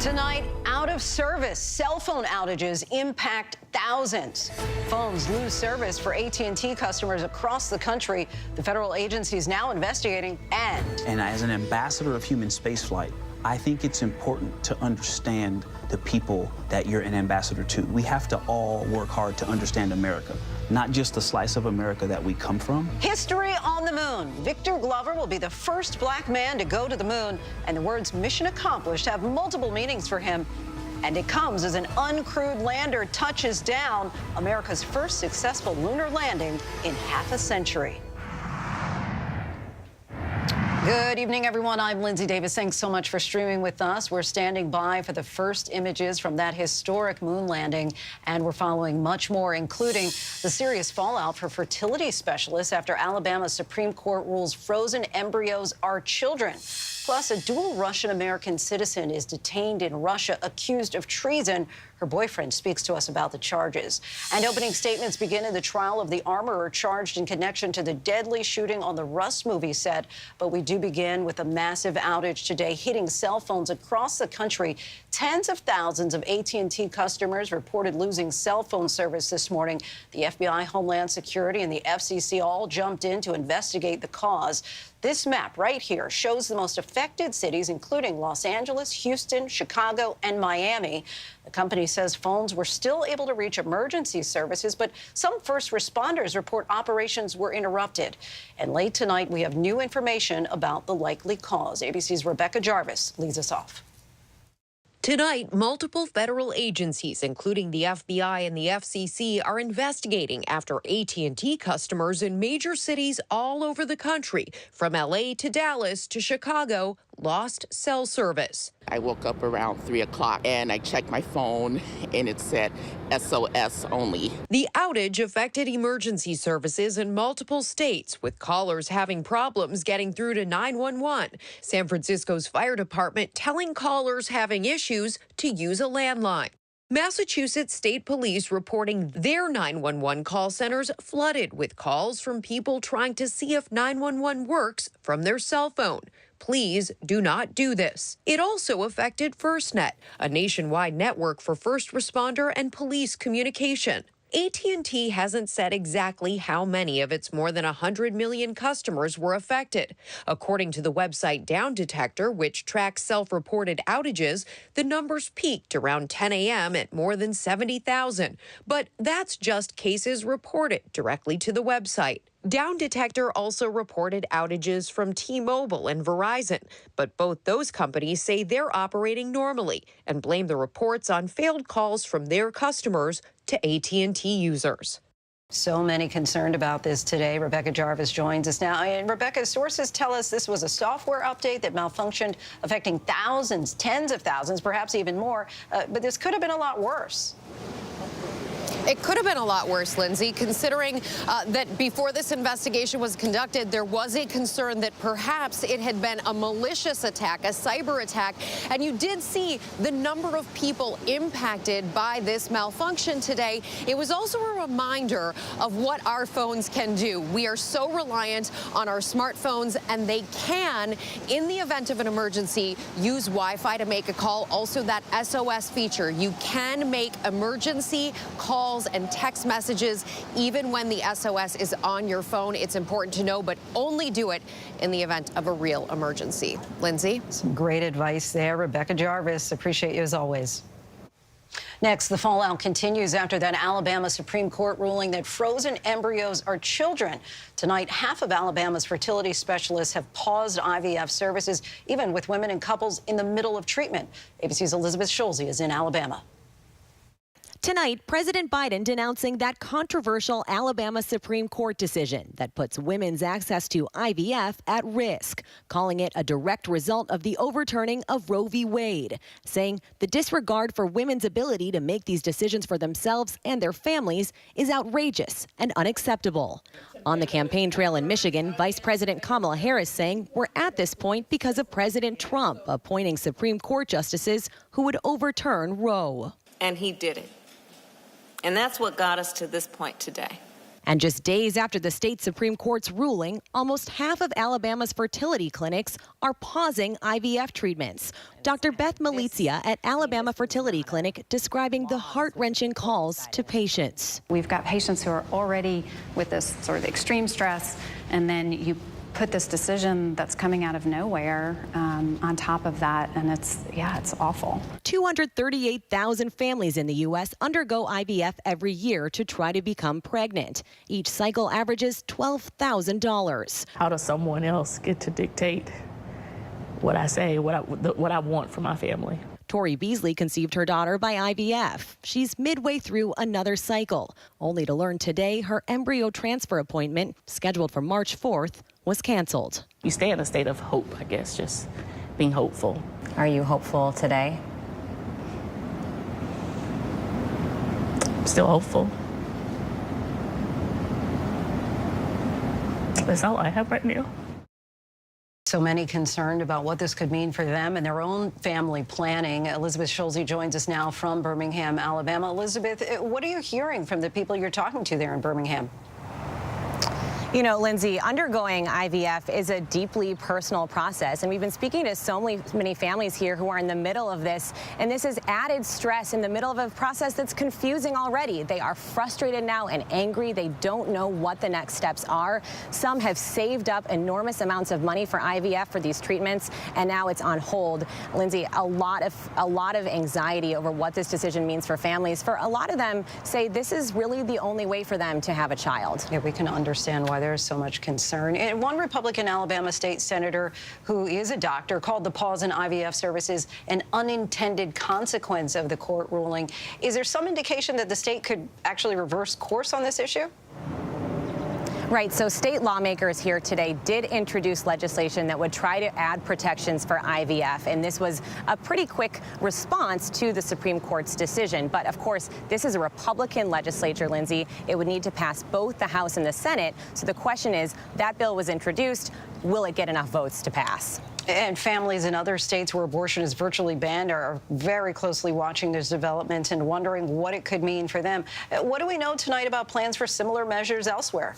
Tonight, out of service. Cell phone outages impact thousands. Phones lose service for AT&T customers across the country. The federal agency is now investigating And as an ambassador of human spaceflight, I think it's important to understand the people that you're an ambassador to. We have to all work hard to understand America, not just the slice of America that we come from. History on the moon. Victor Glover will be the first black man to go to the moon, and the words mission accomplished have multiple meanings for him. And it comes as an uncrewed lander touches down, America's first successful lunar landing in half a century. Good evening, everyone. I'm Lindsay Davis. Thanks so much for streaming with us. We're standing by for the first images from that historic moon landing, and we're following much more, including the serious fallout for fertility specialists after Alabama's Supreme Court rules frozen embryos are children. Plus, a dual Russian-American citizen is detained in Russia accused of treason. Her boyfriend speaks to us about the charges. And opening statements begin in the trial of the armorer charged in connection to the deadly shooting on the Rust movie set. But we do begin with a massive outage today hitting cell phones across the country. Tens of thousands of AT&T customers reported losing cell phone service this morning. The FBI, Homeland Security, and the FCC all jumped in to investigate the cause. This map right here shows the most affected cities, including Los Angeles, Houston, Chicago, and Miami. The company says phones were still able to reach emergency services, but some first responders report operations were interrupted. And late tonight, we have new information about the likely cause. ABC's Rebecca Jarvis leads us off. Tonight, multiple federal agencies, including the FBI and the FCC, are investigating after AT&T customers in major cities all over the country, from LA to Dallas to Chicago, lost cell service. I woke up around 3 o'clock and I checked my phone and it said SOS only. The outage affected emergency services in multiple states, with callers having problems getting through to 911. San Francisco's fire department telling callers having issues to use a landline. Massachusetts State Police reporting their 911 call centers flooded with calls from people trying to see if 911 works from their cell phone. Please do not do this. It also affected FirstNet, a nationwide network for first responder and police communication. AT&T hasn't said exactly how many of its more than 100 million customers were affected. According to the website Down Detector, which tracks self-reported outages, the numbers peaked around 10 a.m. at more than 70,000. But that's just cases reported directly to the website. Down Detector also reported outages from T-Mobile and Verizon, but both those companies say they're operating normally and blame the reports on failed calls from their customers to AT&T users. So many concerned about this today. Rebecca Jarvis joins us now. And Rebecca, sources tell us this was a software update that malfunctioned, affecting thousands, tens of thousands, perhaps even more. But this could have been a lot worse. It could have been a lot worse, Lindsay, considering that before this investigation was conducted, there was a concern that perhaps it had been a malicious attack, a cyber attack. And you did see the number of people impacted by this malfunction today. It was also a reminder of what our phones can do. We are so reliant on our smartphones, and they can, in the event of an emergency, use Wi-Fi to make a call. Also, that SOS feature. You can make emergency calls and text messages even when the SOS is on your phone. It's important to know, but only do it in the event of a real emergency. Lindsay? Some great advice there. Rebecca Jarvis, appreciate you as always. Next, the fallout continues after that Alabama Supreme Court ruling that frozen embryos are children. Tonight, half of Alabama's fertility specialists have paused IVF services, even with women and couples in the middle of treatment. ABC's Elizabeth Schulze is in Alabama. Tonight, President Biden denouncing that controversial Alabama Supreme Court decision that puts women's access to IVF at risk, calling it a direct result of the overturning of Roe v. Wade, saying the disregard for women's ability to make these decisions for themselves and their families is outrageous and unacceptable. On the campaign trail in Michigan, Vice President Kamala Harris saying we're at this point because of President Trump appointing Supreme Court justices who would overturn Roe. And he did it. And that's what got us to this point today. And just days after the state Supreme Court's ruling, almost half of Alabama's fertility clinics are pausing IVF treatments. Dr. Beth Malizia at Alabama Fertility Clinic describing the heart-wrenching calls to patients. We've got patients who are already with this sort of extreme stress, and then you put this decision that's coming out of nowhere on top of that, and it's awful. 238,000 families in the U.S. undergo IVF every year to try to become pregnant. Each cycle averages $12,000. How does someone else get to dictate what I say, what I want for my family? Tori Beasley conceived her daughter by IVF. She's midway through another cycle, only to learn today her embryo transfer appointment, scheduled for March 4th, was canceled. You stay in a state of hope, I guess, just being hopeful. Are you hopeful today? I'm still hopeful. That's all I have right now. So many concerned about what this could mean for them and their own family planning. Elizabeth Schulze joins us now from Birmingham, Alabama. Elizabeth, what are you hearing from the people you're talking to there in Birmingham? You know, Lindsay, undergoing IVF is a deeply personal process, and we've been speaking to so many families here who are in the middle of this, and this is added stress in the middle of a process that's confusing already. They are frustrated now and angry. They don't know what the next steps are. Some have saved up enormous amounts of money for IVF for these treatments, and now it's on hold. Lindsay, a lot of anxiety over what this decision means for families. For a lot of them, say this is really the only way for them to have a child. Yeah, we can understand why there's so much concern. And one Republican Alabama state senator who is a doctor called the pause in IVF services an unintended consequence of the court ruling. Is there some indication that the state could actually reverse course on this issue? Right, so state lawmakers here today did introduce legislation that would try to add protections for IVF, and this was a pretty quick response to the Supreme Court's decision. But of course, this is a Republican legislature, Lindsay. It would need to pass both the House and the Senate. So the question is, that bill was introduced, will it get enough votes to pass? And families in other states where abortion is virtually banned are very closely watching those developments and wondering what it could mean for them. What do we know tonight about plans for similar measures elsewhere?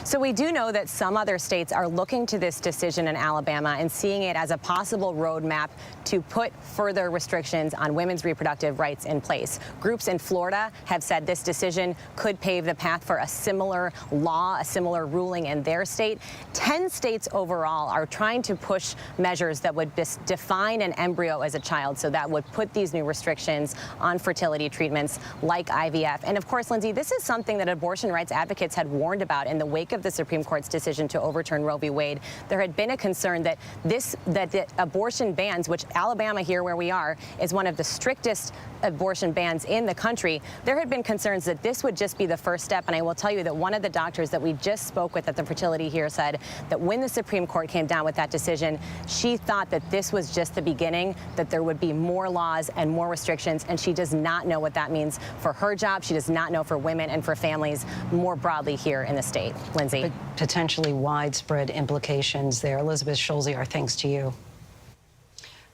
So we do know that some other states are looking to this decision in Alabama and seeing it as a possible roadmap to put further restrictions on women's reproductive rights in place. Groups in Florida have said this decision could pave the path for a similar law, a similar ruling in their state. 10 states overall are trying to push measures that would define an embryo as a child, so that would put these new restrictions on fertility treatments like IVF. And of course, Lindsay, this is something that abortion rights advocates had warned about in the wake of the Supreme Court's decision to overturn Roe v. Wade. There had been a concern that the abortion bans, which Alabama here where we are is one of the strictest abortion bans in the country, there had been concerns that this would just be the first step. And I will tell you that one of the doctors that we just spoke with at the fertility here said that when the Supreme Court came down with that decision, she thought that this was just the beginning, that there would be more laws and more restrictions, and she does not know what that means for her job. She does not know for women and for families more broadly here in the state. Lindsay. But potentially widespread implications there. Elizabeth Schulze, our thanks to you.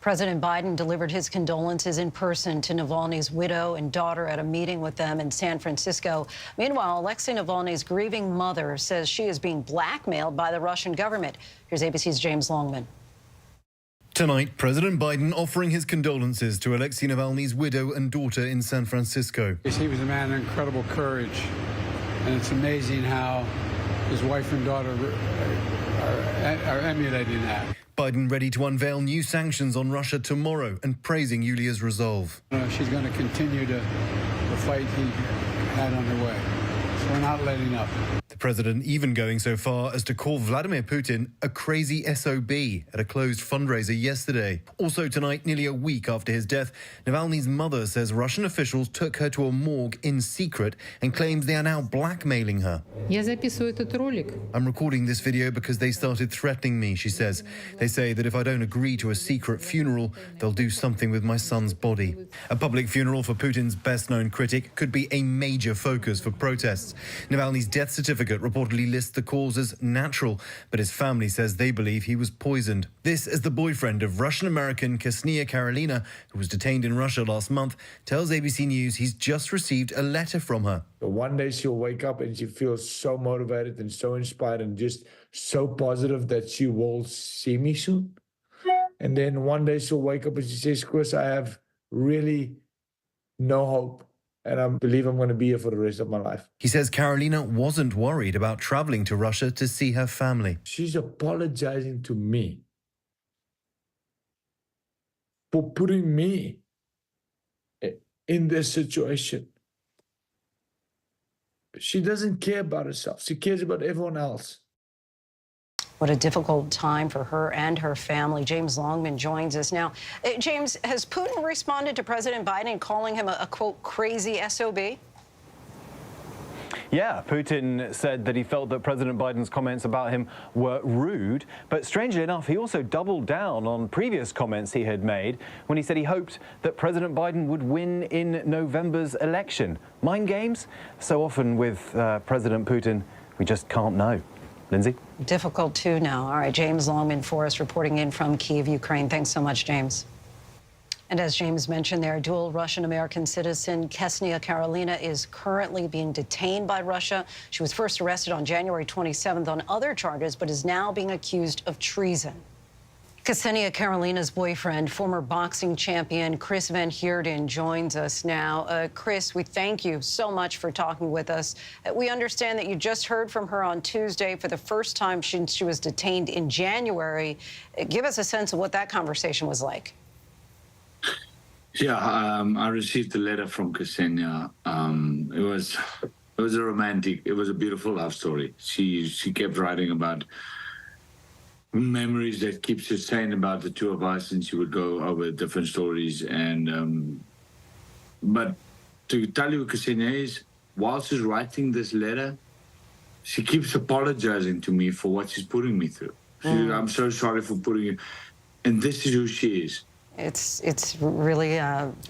President Biden delivered his condolences in person to Navalny's widow and daughter at a meeting with them in San Francisco. Meanwhile, Alexei Navalny's grieving mother says she is being blackmailed by the Russian government. Here's ABC's James Longman. Tonight, President Biden offering his condolences to Alexei Navalny's widow and daughter in San Francisco. He was a man of incredible courage, and it's amazing how his wife and daughter are emulating that. Biden ready to unveil new sanctions on Russia tomorrow and praising Yulia's resolve. She's going to continue the fight he had underway. So we're not letting up. The president even going so far as to call Vladimir Putin a crazy SOB at a closed fundraiser yesterday. Also tonight, nearly a week after his death, Navalny's mother says Russian officials took her to a morgue in secret and claims they are now blackmailing her. I'm recording this video because they started threatening me, she says. They say that if I don't agree to a secret funeral, they'll do something with my son's body. A public funeral for Putin's best-known critic could be a major focus for protests. Navalny's death certificate advocate reportedly lists the cause as natural, but his family says they believe he was poisoned. This as the boyfriend of Russian-American Ksenia Karelina, who was detained in Russia last month, tells ABC News he's just received a letter from her. One day she'll wake up and she feels so motivated and so inspired and just so positive that she will see me soon. And then one day she'll wake up and she says, Chris, I have really no hope. And I believe I'm going to be here for the rest of my life. He says Karelina wasn't worried about traveling to Russia to see her family. She's apologizing to me for putting me in this situation. She doesn't care about herself. She cares about everyone else. What a difficult time for her and her family. James Longman joins us now. James, has Putin responded to President Biden calling him a quote, crazy SOB? Yeah, Putin said that he felt that President Biden's comments about him were rude. But strangely enough, he also doubled down on previous comments he had made when he said he hoped that President Biden would win in November's election. Mind games? So often with President Putin, we just can't know. Lindsay? Difficult to know. All right, James Longman for us reporting in from Kyiv, Ukraine. Thanks so much, James. And as James mentioned there, dual Russian-American citizen Ksenia Karelina is currently being detained by Russia. She was first arrested on January 27th on other charges, but is now being accused of treason. Ksenia Karelina's boyfriend, former boxing champion Chris Van Heerden, joins us now. Chris, we thank you so much for talking with us. We understand that you just heard from her on Tuesday for the first time since she was detained in January. Give us a sense of what that conversation was like. Yeah, I received a letter from Ksenia. It was a romantic, it was a beautiful love story. She kept writing about memories that keeps her sane about the two of us, and she would go over different stories. And but to tell you, Ksenia is, while she's writing this letter, she keeps apologizing to me for what she's putting me through. I'm so sorry for putting you, and this is who she is. It's really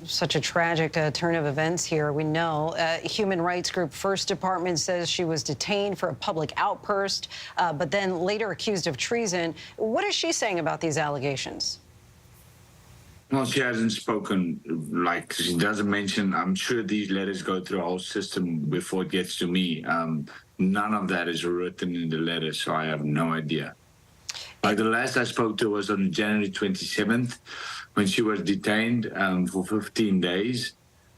such a tragic turn of events here. We know human rights group First Department says she was detained for a public outburst, but then later accused of treason. What is she saying about these allegations? Well, she hasn't spoken, like she doesn't mention. I'm sure these letters go through a whole system before it gets to me. None of that is written in the letter, so I have no idea. Like the last I spoke to her was on January 27th, when she was detained for 15 days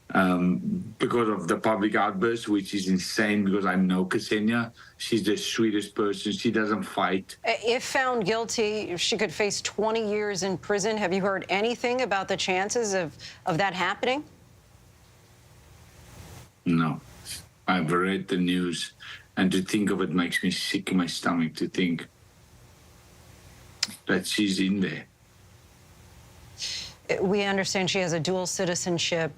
because of the public outburst, which is insane because I know Ksenia. She's the sweetest person. She doesn't fight. If found guilty, she could face 20 years in prison. Have you heard anything about the chances of that happening? No. I've read the news, and to think of it makes me sick in my stomach to think that she's in there. We understand she has a dual citizenship.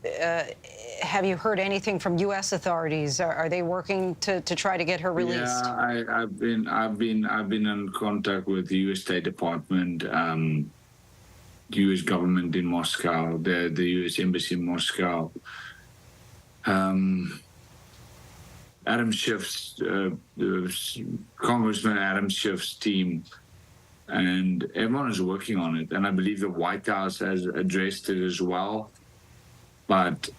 Have you heard anything from U.S. authorities? Are they working to try to get her released? Yeah, I've been in contact with the U.S. State Department, the U.S. government in Moscow, the U.S. Embassy in Moscow. Adam Schiff's, Congressman Adam Schiff's team, and everyone is working on it. And I believe the White House has addressed it as well. But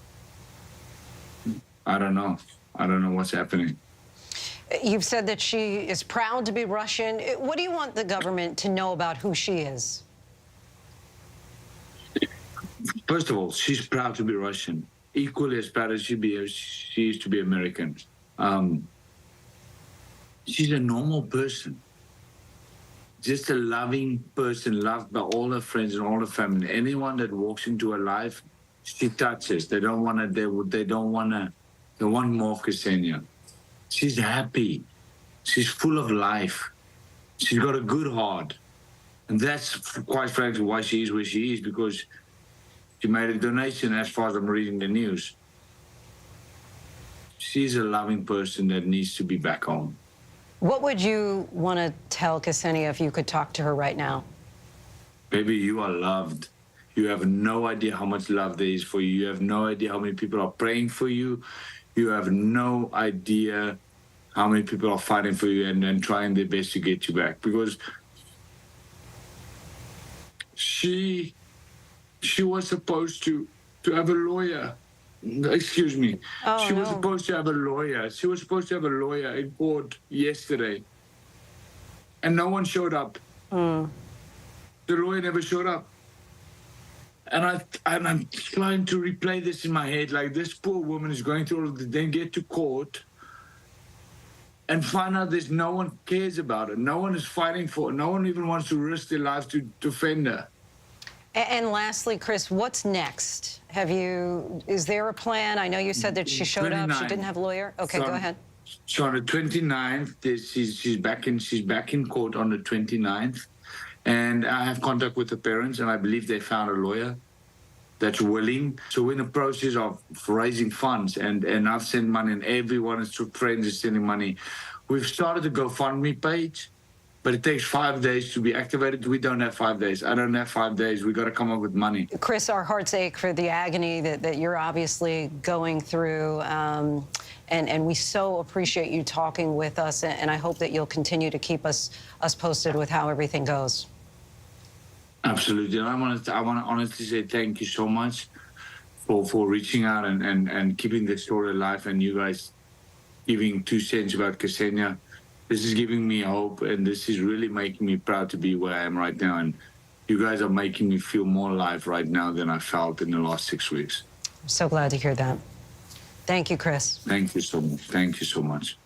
I don't know. I don't know what's happening. You've said that she is proud to be Russian. What do you want the government to know about who she is? First of all, she's proud to be Russian, equally as proud as she is to be American. She's a normal person. Just a loving person, loved by all her friends and all her family. Anyone that walks into her life, she touches. They don't want to. They don't want to. They want more of Ksenia. She's happy. She's full of life. She's got a good heart, and that's quite frankly why she is where she is, because she made a donation. As far as I'm reading the news, she's a loving person that needs to be back home. What would you want to tell Ksenia if you could talk to her right now? Baby, you are loved. You have no idea how much love there is for you. You have no idea how many people are praying for you. You have no idea how many people are fighting for you and trying their best to get you back. Because she was supposed to have a lawyer. Excuse me. She was supposed to have a lawyer. She was supposed to have a lawyer in court yesterday. And no one showed up. The lawyer never showed up. And I'm trying to replay this in my head, like this poor woman is going through all of this, then get to court and find out there's no one cares about her. No one is fighting for her. No one even wants to risk their lives to defend her. And lastly, Chris, what's next? Is there a plan? I know you said that she showed up, she didn't have a lawyer. Okay, go ahead. So on the 29th, she's back in court on the 29th. And I have contact with the parents, and I believe they found a lawyer that's willing. So we're in the process of raising funds, and I've sent money, and everyone is friends is sending money. We've started a GoFundMe page, but it takes 5 days to be activated. We don't have 5 days. I don't have 5 days. We got to come up with money. Chris, our hearts ache for the agony that you're obviously going through. And we so appreciate you talking with us, and I hope that you'll continue to keep us posted with how everything goes. Absolutely. And I want to honestly say thank you so much for reaching out and keeping the story alive, and you guys giving 2 cents about Ksenia. This is giving me hope, and this is really making me proud to be where I am right now. And you guys are making me feel more alive right now than I felt in the last 6 weeks. I'm so glad to hear that. Thank you, Chris. Thank you so much. Thank you so much.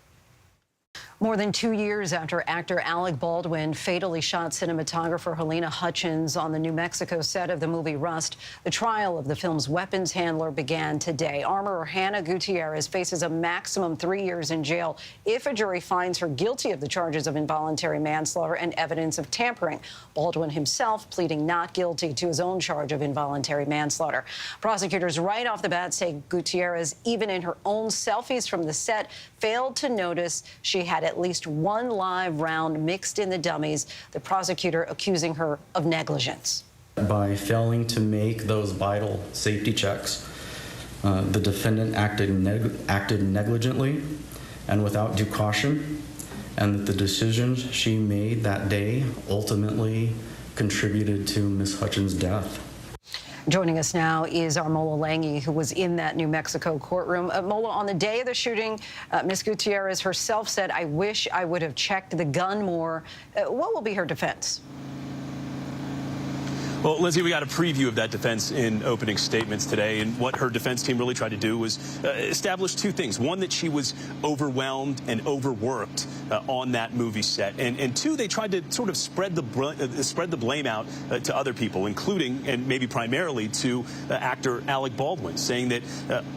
More than 2 years after actor Alec Baldwin fatally shot cinematographer Helena Hutchins on the New Mexico set of the movie Rust, the trial of the film's weapons handler began today. Armorer Hannah Gutierrez faces a maximum 3 years in jail if a jury finds her guilty of the charges of involuntary manslaughter and evidence of tampering. Baldwin himself pleading not guilty to his own charge of involuntary manslaughter. Prosecutors right off the bat say Gutierrez, even in her own selfies from the set, failed to notice she had at least 1 live round mixed in the dummies, the prosecutor accusing her of negligence. By failing to make those vital safety checks, the defendant acted negligently and without due caution, and that the decisions she made that day ultimately contributed to Ms. Hutchins' death. Joining us now is our Mola Langi, who was in that New Mexico courtroom. Mola, on the day of the shooting, Ms. Gutierrez herself said, "I wish I would have checked the gun more." What will be her defense? Well, Lindsay, we got a preview of that defense in opening statements today, and what her defense team really tried to do was establish 2 things. One, that she was overwhelmed and overworked on that movie set, and 2, they tried to sort of spread the blame out to other people, including and maybe primarily to actor Alec Baldwin, saying that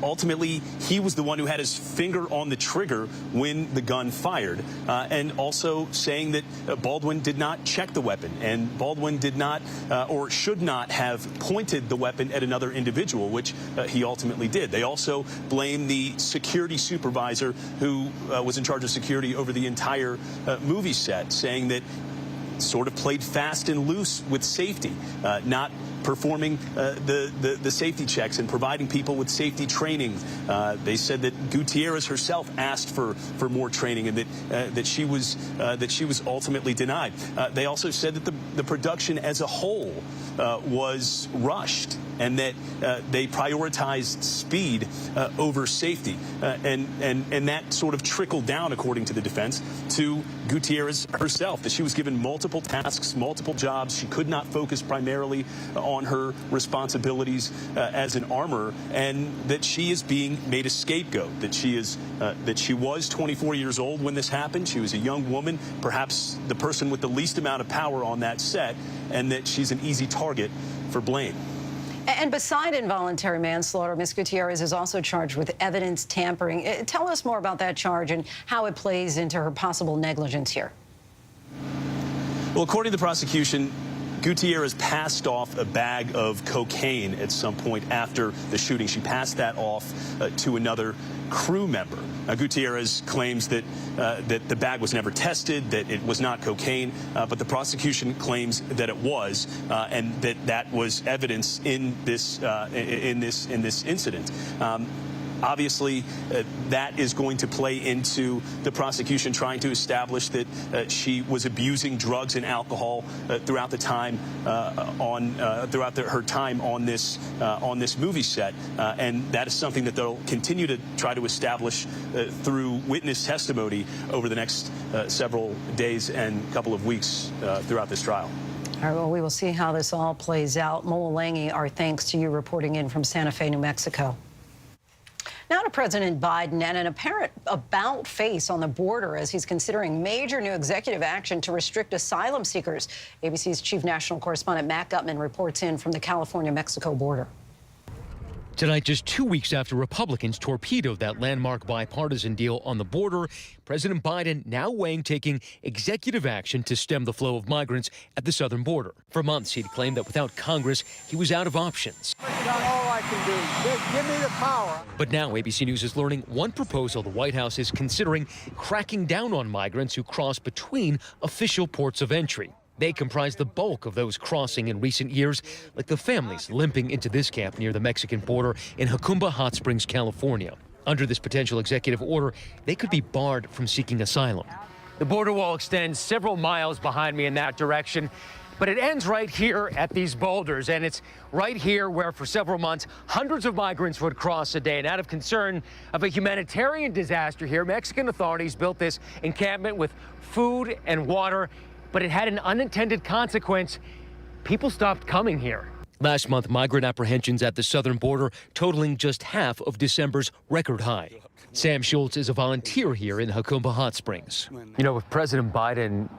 ultimately he was the one who had his finger on the trigger when the gun fired, and also saying that Baldwin did not check the weapon, and Baldwin did not or should not have pointed the weapon at another individual, which he ultimately did. They also blame the security supervisor who was in charge of security over the entire movie set, saying that sort of played fast and loose with safety, not performing the safety checks and providing people with safety training. They said that Gutierrez herself asked for more training, and that she was ultimately denied. They also said that the production as a whole was rushed, and that they prioritized speed over safety, and that sort of trickled down, according to the defense, to Gutierrez herself, that she was given multiple tasks, multiple jobs. She could not focus primarily on her responsibilities as an armorer, and that she is being made a scapegoat, that she was 24 years old when this happened. She was a young woman, perhaps the person with the least amount of power on that set, and that she's an easy target for blame. And beside involuntary manslaughter, Ms. Gutierrez is also charged with evidence tampering. Tell us more about that charge and how it plays into her possible negligence here. Well, according to the prosecution, Gutierrez passed off a bag of cocaine at some point after the shooting. She passed that off to another crew member. Gutierrez claims that the bag was never tested, that it was not cocaine, but the prosecution claims that it was, and that was evidence in this incident. Obviously, that is going to play into the prosecution trying to establish that she was abusing drugs and alcohol throughout the time her time on this movie set, and that is something that they'll continue to try to establish through witness testimony over the next several days and couple of weeks throughout this trial. All right, well, we will see how this all plays out. Mola Lange, our thanks to you reporting in from Santa Fe, New Mexico. Now to President Biden and an apparent about-face on the border as he's considering major new executive action to restrict asylum seekers. ABC's chief national correspondent Matt Gutman reports in from the California-Mexico border. Tonight, just 2 weeks after Republicans torpedoed that landmark bipartisan deal on the border, President Biden now weighing taking executive action to stem the flow of migrants at the southern border. For months, he'd claimed that without Congress, he was out of options. That's not all I can do. Just give me the power. But now ABC News is learning one proposal the White House is considering cracking down on migrants who cross between official ports of entry. They comprise the bulk of those crossing in recent years, like the families limping into this camp near the Mexican border in Jacumba Hot Springs, California. Under this potential executive order, they could be barred from seeking asylum. The border wall extends several miles behind me in that direction, but it ends right here at these boulders, and it's right here where for several months hundreds of migrants would cross a day. And out of concern of a humanitarian disaster here, Mexican authorities built this encampment with food and water, but it had an unintended consequence. People stopped coming here. Last month, migrant apprehensions at the southern border totaling just half of December's record high. Sam Schultz is a volunteer here in Jacumba Hot Springs. You know, if President Biden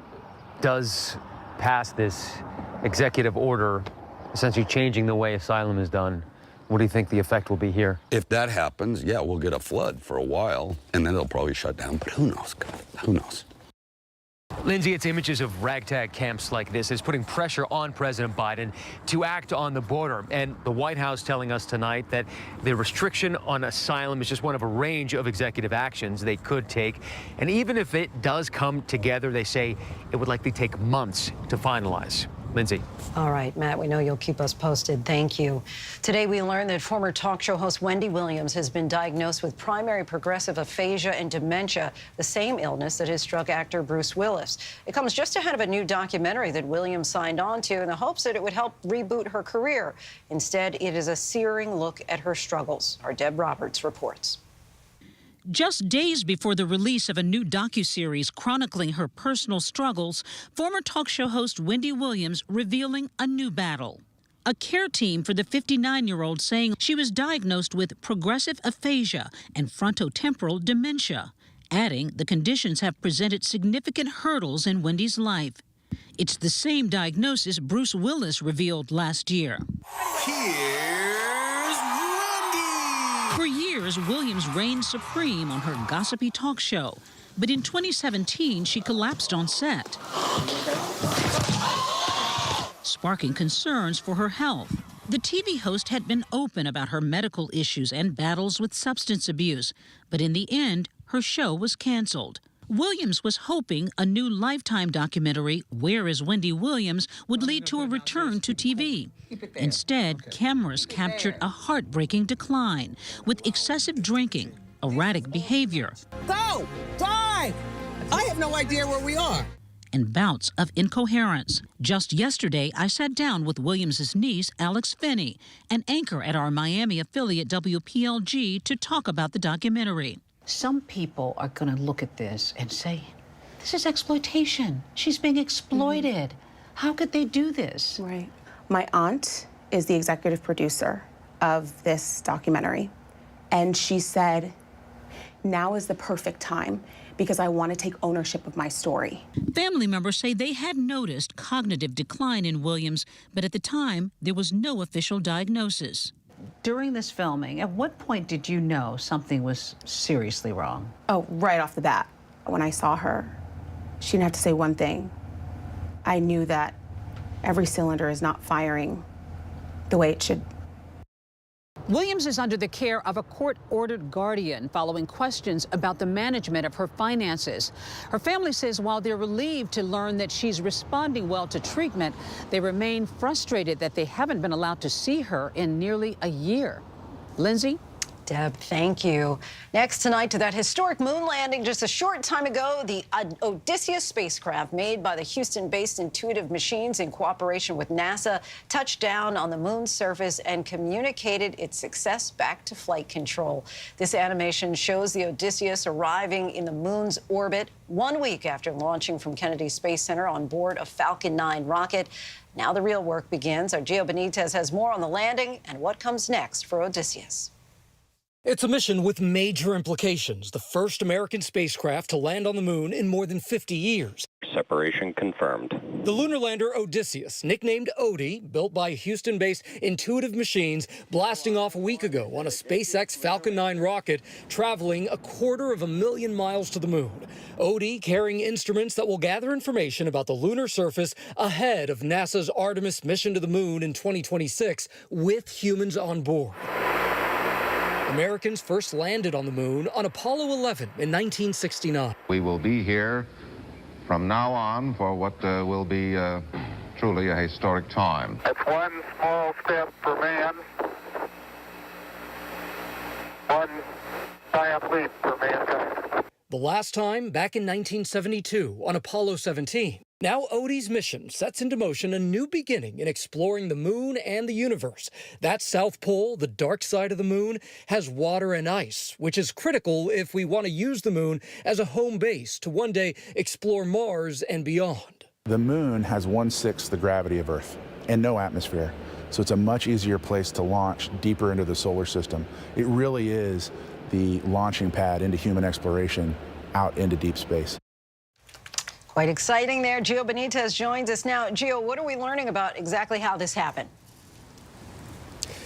does pass this executive order, essentially changing the way asylum is done, what do you think the effect will be here? If that happens, yeah, we'll get a flood for a while, and then they'll probably shut down. But who knows, God? Who knows? Lindsay, it's images of ragtag camps like this is putting pressure on President Biden to act on the border. And the White House telling us tonight that the restriction on asylum is just one of a range of executive actions they could take. And even if it does come together, they say it would likely take months to finalize. Lindsay. All right, Matt, we know you'll keep us posted. Thank you. Today, we learned that former talk show host Wendy Williams has been diagnosed with primary progressive aphasia and dementia, the same illness that has struck actor Bruce Willis. It comes just ahead of a new documentary that Williams signed on to in the hopes that it would help reboot her career. Instead, it is a searing look at her struggles. Our Deb Roberts reports. Just days before the release of a new docuseries chronicling her personal struggles, former talk show host Wendy Williams revealing a new battle. A care team for the 59-year-old saying she was diagnosed with progressive aphasia and frontotemporal dementia, adding the conditions have presented significant hurdles in Wendy's life. It's the same diagnosis Bruce Willis revealed last year. For years, Williams reigned supreme on her gossipy talk show. But in 2017, she collapsed on set, sparking concerns for her health. The TV host had been open about her medical issues and battles with substance abuse. But in the end, her show was canceled. Williams was hoping a new Lifetime documentary, Where is Wendy Williams, would lead to a return to TV. Instead, cameras captured a heartbreaking decline with excessive drinking, erratic behavior, Go! Die! I have no idea where we are. and bouts of incoherence. Just yesterday, I sat down with Williams' niece, Alex Finney, an anchor at our Miami affiliate WPLG, to talk about the documentary. Some people are going to look at this and say, this is exploitation. She's being exploited. How could they do this? Right. My aunt is the executive producer of this documentary, and she said, now is the perfect time because I want to take ownership of my story. Family members say they had noticed cognitive decline in Williams, but at the time, there was no official diagnosis. During this filming, at what point did you know something was seriously wrong? Oh, right off the bat. When I saw her, she didn't have to say one thing. I knew that every cylinder is not firing the way it should. Williams is under the care of a court-ordered guardian following questions about the management of her finances. Her family says while they're relieved to learn that she's responding well to treatment, they remain frustrated that they haven't been allowed to see her in nearly a year. Lindsay? Deb, thank you. Next tonight to that historic moon landing just a short time ago, the Odysseus spacecraft made by the Houston-based Intuitive Machines in cooperation with NASA touched down on the moon's surface and communicated its success back to flight control. This animation shows the Odysseus arriving in the moon's orbit 1 week after launching from Kennedy Space Center on board a Falcon 9 rocket. Now the real work begins. Our Gio Benitez has more on the landing and what comes next for Odysseus. It's a mission with major implications, the first American spacecraft to land on the moon in more than 50 years. Separation confirmed. The lunar lander Odysseus, nicknamed Odie, built by Houston-based Intuitive Machines, blasting off a week ago on a SpaceX Falcon 9 rocket, traveling 250,000 miles to the moon. Odie carrying instruments that will gather information about the lunar surface ahead of NASA's Artemis mission to the moon in 2026 with humans on board. Americans first landed on the moon on Apollo 11 in 1969. We will be here from now on for what will be truly a historic time. It's one small step for man, one giant leap for mankind. The last time back in 1972 on Apollo 17. Now Odie's mission sets into motion a new beginning in exploring the moon and the universe. That South Pole, the dark side of the moon, has water and ice, which is critical if we want to use the moon as a home base to one day explore Mars and beyond. The moon has 1/6 the gravity of Earth and no atmosphere, so it's a much easier place to launch deeper into the solar system. It really is the launching pad into human exploration out into deep space. Quite exciting there. Gio Benitez joins us now. Gio, what are we learning about exactly how this happened?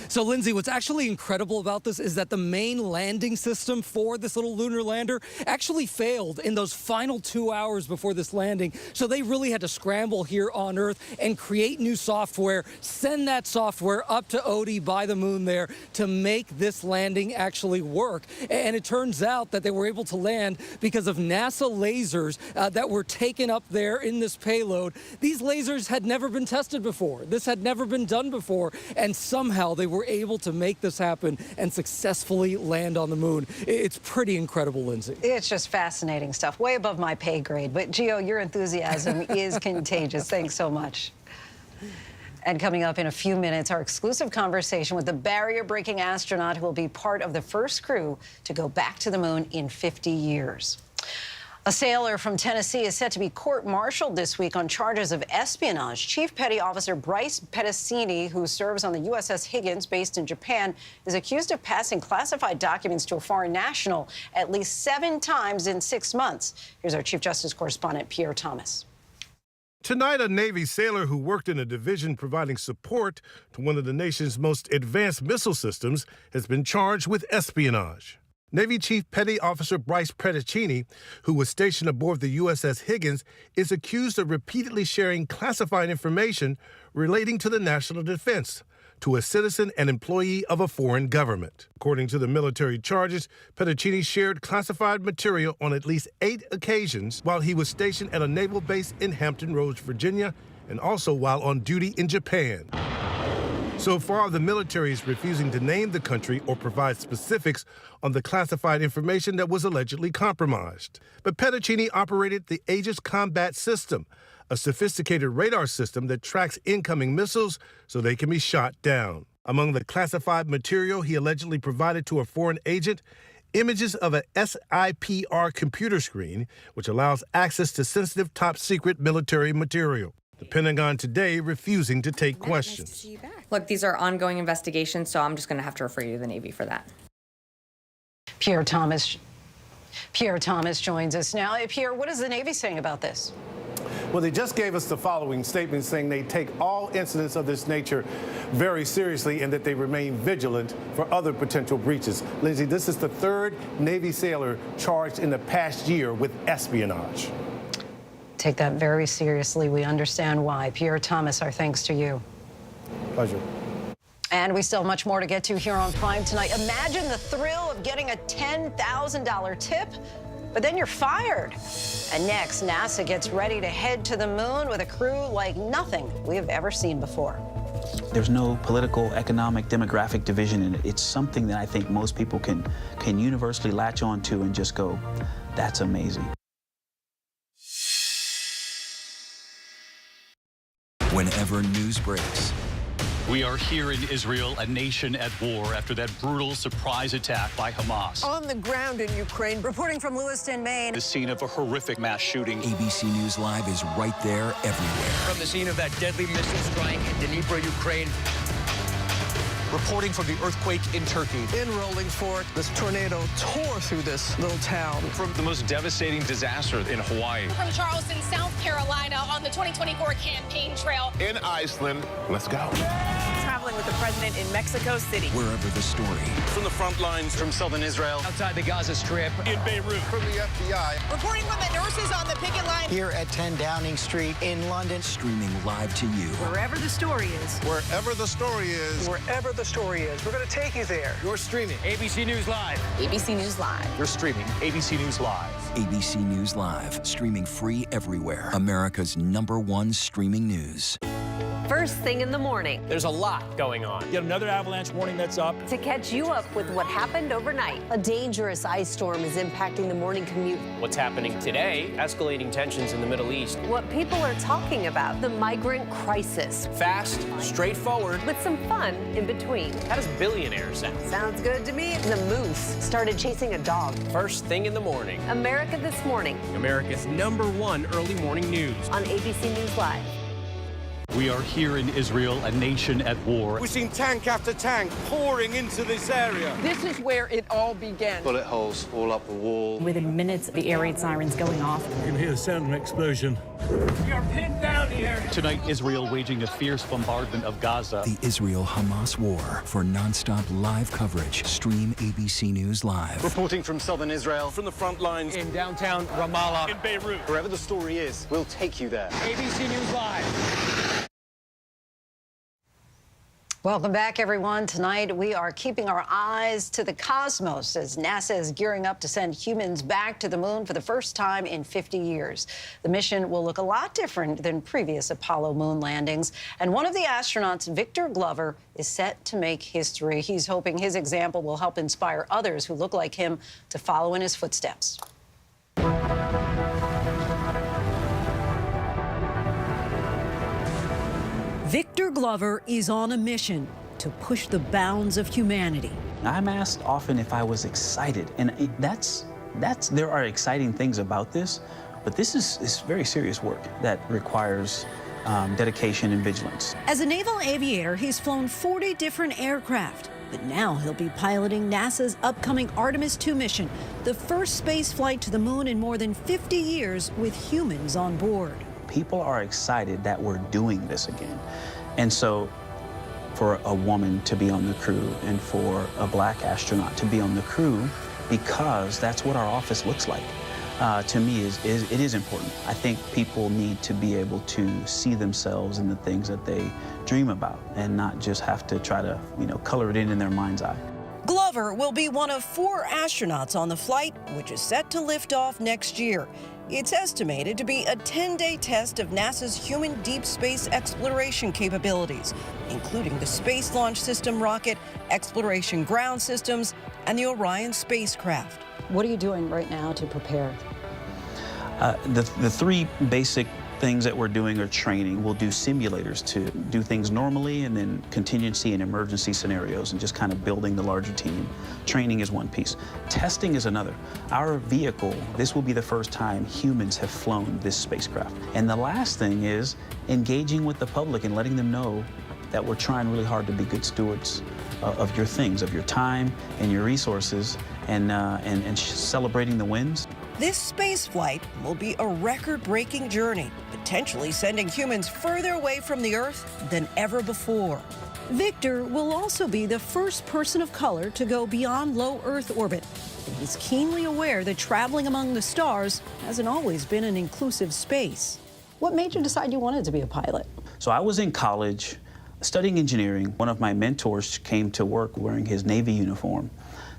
So, Lindsay, what's actually incredible about this is that the main landing system for this little lunar lander actually failed in those final 2 hours before this landing. So they really had to scramble here on Earth and create new software, send that software up to Odie by the moon there to make this landing actually work. And it turns out that they were able to land because of NASA lasers that were taken up there in this payload. These lasers had never been tested before. This had never been done before. And somehow they were able to make this happen and successfully land on the moon. It's pretty incredible, Lindsay. It's just fascinating stuff, way above my pay grade. But Gio, your enthusiasm is contagious. Thanks so much. And coming up in a few minutes, our exclusive conversation with the barrier-breaking astronaut who will be part of the first crew to go back to the moon in 50 years. A sailor from Tennessee is set to be court-martialed this week on charges of espionage. Chief Petty Officer Bryce Pettacini, who serves on the USS Higgins, based in Japan, is accused of passing classified documents to a foreign national at least 7 times in 6 months. Here's our Chief Justice correspondent, Pierre Thomas. Tonight, a Navy sailor who worked in a division providing support to one of the nation's most advanced missile systems has been charged with espionage. Navy Chief Petty Officer Bryce Pettacini, who was stationed aboard the USS Higgins, is accused of repeatedly sharing classified information relating to the national defense to a citizen and employee of a foreign government. According to the military charges, Pettacini shared classified material on at least 8 occasions while he was stationed at a naval base in Hampton Roads, Virginia, and also while on duty in Japan. So far, the military is refusing to name the country or provide specifics on the classified information that was allegedly compromised. But Pettacini operated the Aegis Combat System, a sophisticated radar system that tracks incoming missiles so they can be shot down. Among the classified material he allegedly provided to a foreign agent, images of a SIPR computer screen, which allows access to sensitive top-secret military material. The Pentagon today refusing to take questions. Nice to see you back. Look, these are ongoing investigations, so I'm just going to have to refer you to the Navy for that. Pierre Thomas joins us now. Pierre, what is the Navy saying about this? Well, they just gave us the following statement saying they take all incidents of this nature very seriously and that they remain vigilant for other potential breaches. Lindsay, this is the 3rd Navy sailor charged in the past year with espionage. Take that very seriously. We understand why. Pierre Thomas, our thanks to you. Pleasure. And we still have much more to get to here on Prime tonight. Imagine the thrill of getting a $10,000 tip, but then you're fired. And next, NASA gets ready to head to the moon with a crew like nothing we have ever seen before. There's no political, economic, demographic division in it. It's something that I think most people can universally latch on to and just go, that's amazing. Whenever news breaks, we are here in Israel, a nation at war after that brutal surprise attack by Hamas. On the ground in Ukraine. Reporting from Lewiston, Maine. The scene of a horrific mass shooting. ABC News Live is right there everywhere. From the scene of that deadly missile strike in Dnipro, Ukraine. Reporting from the earthquake in Turkey. In Rolling Fork, this tornado tore through this little town. From the most devastating disaster in Hawaii. From Charleston, South Carolina, on the 2024 campaign trail. In Iceland, let's go. Traveling with the president in Mexico City. Wherever the story. From the front lines. From southern Israel. Outside the Gaza Strip. In Beirut. From the FBI. Reporting from the nurses on the picket line. Here at 10 Downing Street in London. Streaming live to you. Wherever the story is. Wherever the story is. Wherever the story is, we're going to take you there. You're streaming. ABC News Live. ABC News Live. You're streaming ABC News Live. ABC News Live. Streaming free everywhere. America's #1 streaming news. First thing in the morning. There's a lot going on. Yet another avalanche warning that's up. To catch you up with what happened overnight. A dangerous ice storm is impacting the morning commute. What's happening today? Escalating tensions in the Middle East. What people are talking about. The migrant crisis. Fast, straightforward. With some fun in between. How does billionaire sound? Sounds good to me. The moose started chasing a dog. First thing in the morning. America This Morning. America's #1 early morning news. On ABC News Live. We are here in Israel, a nation at war. We've seen tank after tank pouring into this area. This is where it all began. Bullet holes all up the wall. Within minutes, the air raid sirens going off. You can hear the sound of an explosion. We are pinned down here. Tonight, Israel waging a fierce bombardment of Gaza. The Israel-Hamas war. For nonstop live coverage, stream ABC News Live. Reporting from southern Israel. From the front lines. In downtown Ramallah. In Beirut. Wherever the story is, we'll take you there. ABC News Live. Welcome back, everyone. Tonight, we are keeping our eyes to the cosmos as NASA is gearing up to send humans back to the moon for the first time in 50 years. The mission will look a lot different than previous Apollo moon landings. And one of the astronauts, Victor Glover, is set to make history. He's hoping his example will help inspire others who look like him to follow in his footsteps. Victor Glover is on a mission to push the bounds of humanity. I'm asked often if I was excited, and there are exciting things about this, but this is very serious work that requires dedication and vigilance. As a naval aviator, he's flown 40 different aircraft, but now he'll be piloting NASA's upcoming Artemis II mission, the first space flight to the moon in more than 50 years with humans on board. People are excited that we're doing this again. And so for a woman to be on the crew and for a black astronaut to be on the crew, because that's what our office looks like, to me it is important. I think people need to be able to see themselves in the things that they dream about and not just have to try to, color it in their mind's eye. Glover will be one of 4 astronauts on the flight, which is set to lift off next year. It's estimated to be a 10-day test of NASA's human deep space exploration capabilities, including the Space Launch System rocket, Exploration Ground Systems, and the Orion spacecraft. What are you doing right now to prepare? The 3 basic things that we're doing are training. We'll do simulators to do things normally, and then contingency and emergency scenarios, and just kind of building the larger team. Training is one piece. Testing is another. Our vehicle, this will be the first time humans have flown this spacecraft. And the last thing is engaging with the public and letting them know that we're trying really hard to be good stewards of your things, of your time and your resources, and celebrating the wins. This space flight will be a record-breaking journey, potentially sending humans further away from the Earth than ever before. Victor will also be the first person of color to go beyond low Earth orbit. And he's keenly aware that traveling among the stars hasn't always been an inclusive space. What made you decide you wanted to be a pilot? So I was in college studying engineering. One of my mentors came to work wearing his Navy uniform.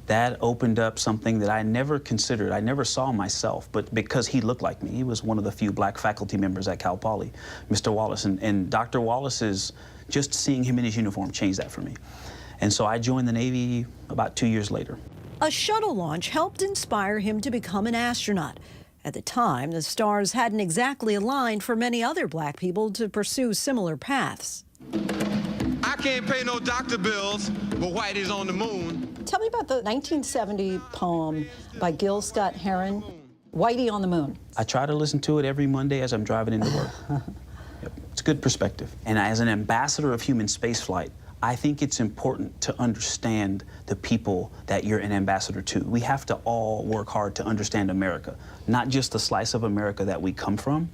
That opened up something that I never considered. I never saw myself, but because he looked like me. He was one of the few black faculty members at Cal Poly, Mr. Wallace. And Dr. Wallace's Just seeing him in his uniform changed that for me. And so I joined the Navy about 2 years later. A shuttle launch helped inspire him to become an astronaut. At the time, the stars hadn't exactly aligned for many other black people to pursue similar paths. I can't pay no doctor bills, but Whitey's on the moon. Tell me about the 1970 poem by Gil Scott Heron, Whitey on the Moon. I try to listen to it every Monday as I'm driving into work. Yep. It's a good perspective. And as an ambassador of human spaceflight, I think it's important to understand the people that you're an ambassador to. We have to all work hard to understand America, not just the slice of America that we come from.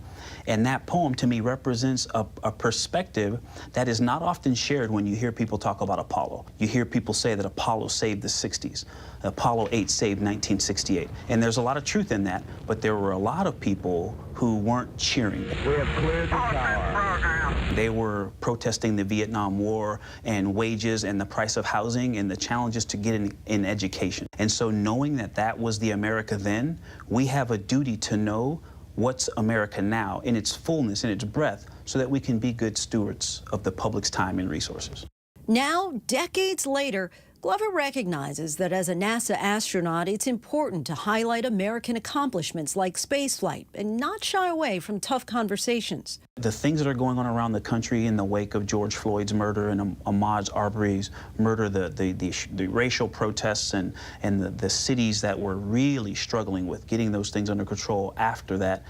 And that poem, to me, represents a perspective that is not often shared when you hear people talk about Apollo. You hear people say that Apollo saved the 60s. Apollo 8 saved 1968. And there's a lot of truth in that, but there were a lot of people who weren't cheering. We have cleared the tower. They were protesting the Vietnam War and wages and the price of housing and the challenges to get in education. And so knowing that that was the America then, we have a duty to know what's America now in its fullness, in its breadth, so that we can be good stewards of the public's time and resources. Now, decades later, Glover recognizes that as a NASA astronaut, it's important to highlight American accomplishments like spaceflight and not shy away from tough conversations. The things that are going on around the country in the wake of George Floyd's murder and Ahmaud Arbery's murder, the racial protests and the cities that were really struggling with getting those things under control after that,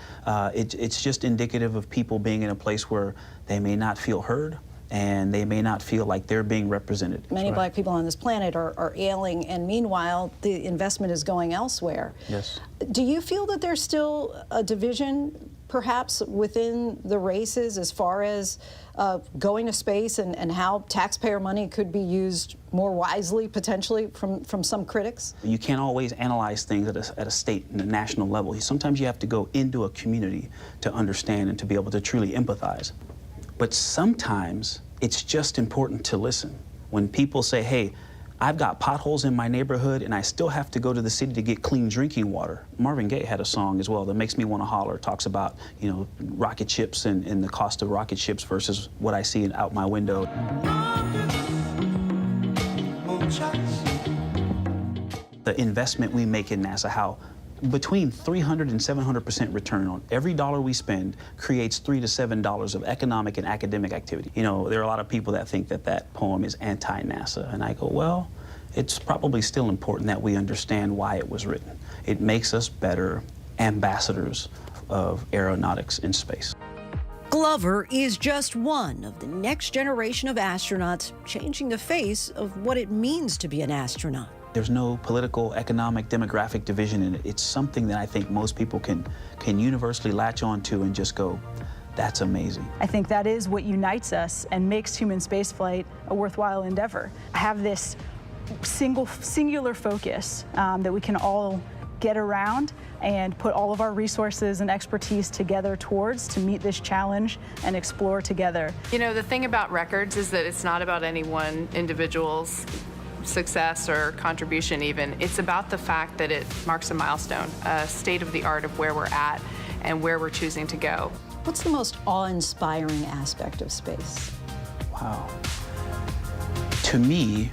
it's just indicative of people being in a place where they may not feel heard, and they may not feel like they're being represented. Many black people on this planet are ailing, and meanwhile, the investment is going elsewhere. Yes. Do you feel that there's still a division, perhaps, within the races as far as going to space and how taxpayer money could be used more wisely, potentially, from some critics? You can't always analyze things at a state and a national level. Sometimes you have to go into a community to understand and to be able to truly empathize. But sometimes it's just important to listen. When people say, hey, I've got potholes in my neighborhood and I still have to go to the city to get clean drinking water. Marvin Gaye had a song as well that makes me want to holler. It talks about, you know, rocket ships and the cost of rocket ships versus what I see out my window. The investment we make in NASA, how between 300 and 700% return on every dollar we spend creates $3 to $7 of economic and academic activity. You know, there are a lot of people that think that that poem is anti-NASA, and I go, well, it's probably still important that we understand why it was written. It makes us better ambassadors of aeronautics in space. Glover is just one of the next generation of astronauts changing the face of what it means to be an astronaut. There's no political, economic, demographic division in it. It's something that I think most people can universally latch on to and just go, that's amazing. I think that is what unites us and makes human spaceflight a worthwhile endeavor. Have this singular focus that we can all get around and put all of our resources and expertise together towards to meet this challenge and explore together. You know, the thing about records is that it's not about any one individual's success or contribution even. It's about the fact that it marks a milestone, a state of the art of where we're at and where we're choosing to go. What's the most awe-inspiring aspect of space? Wow. To me,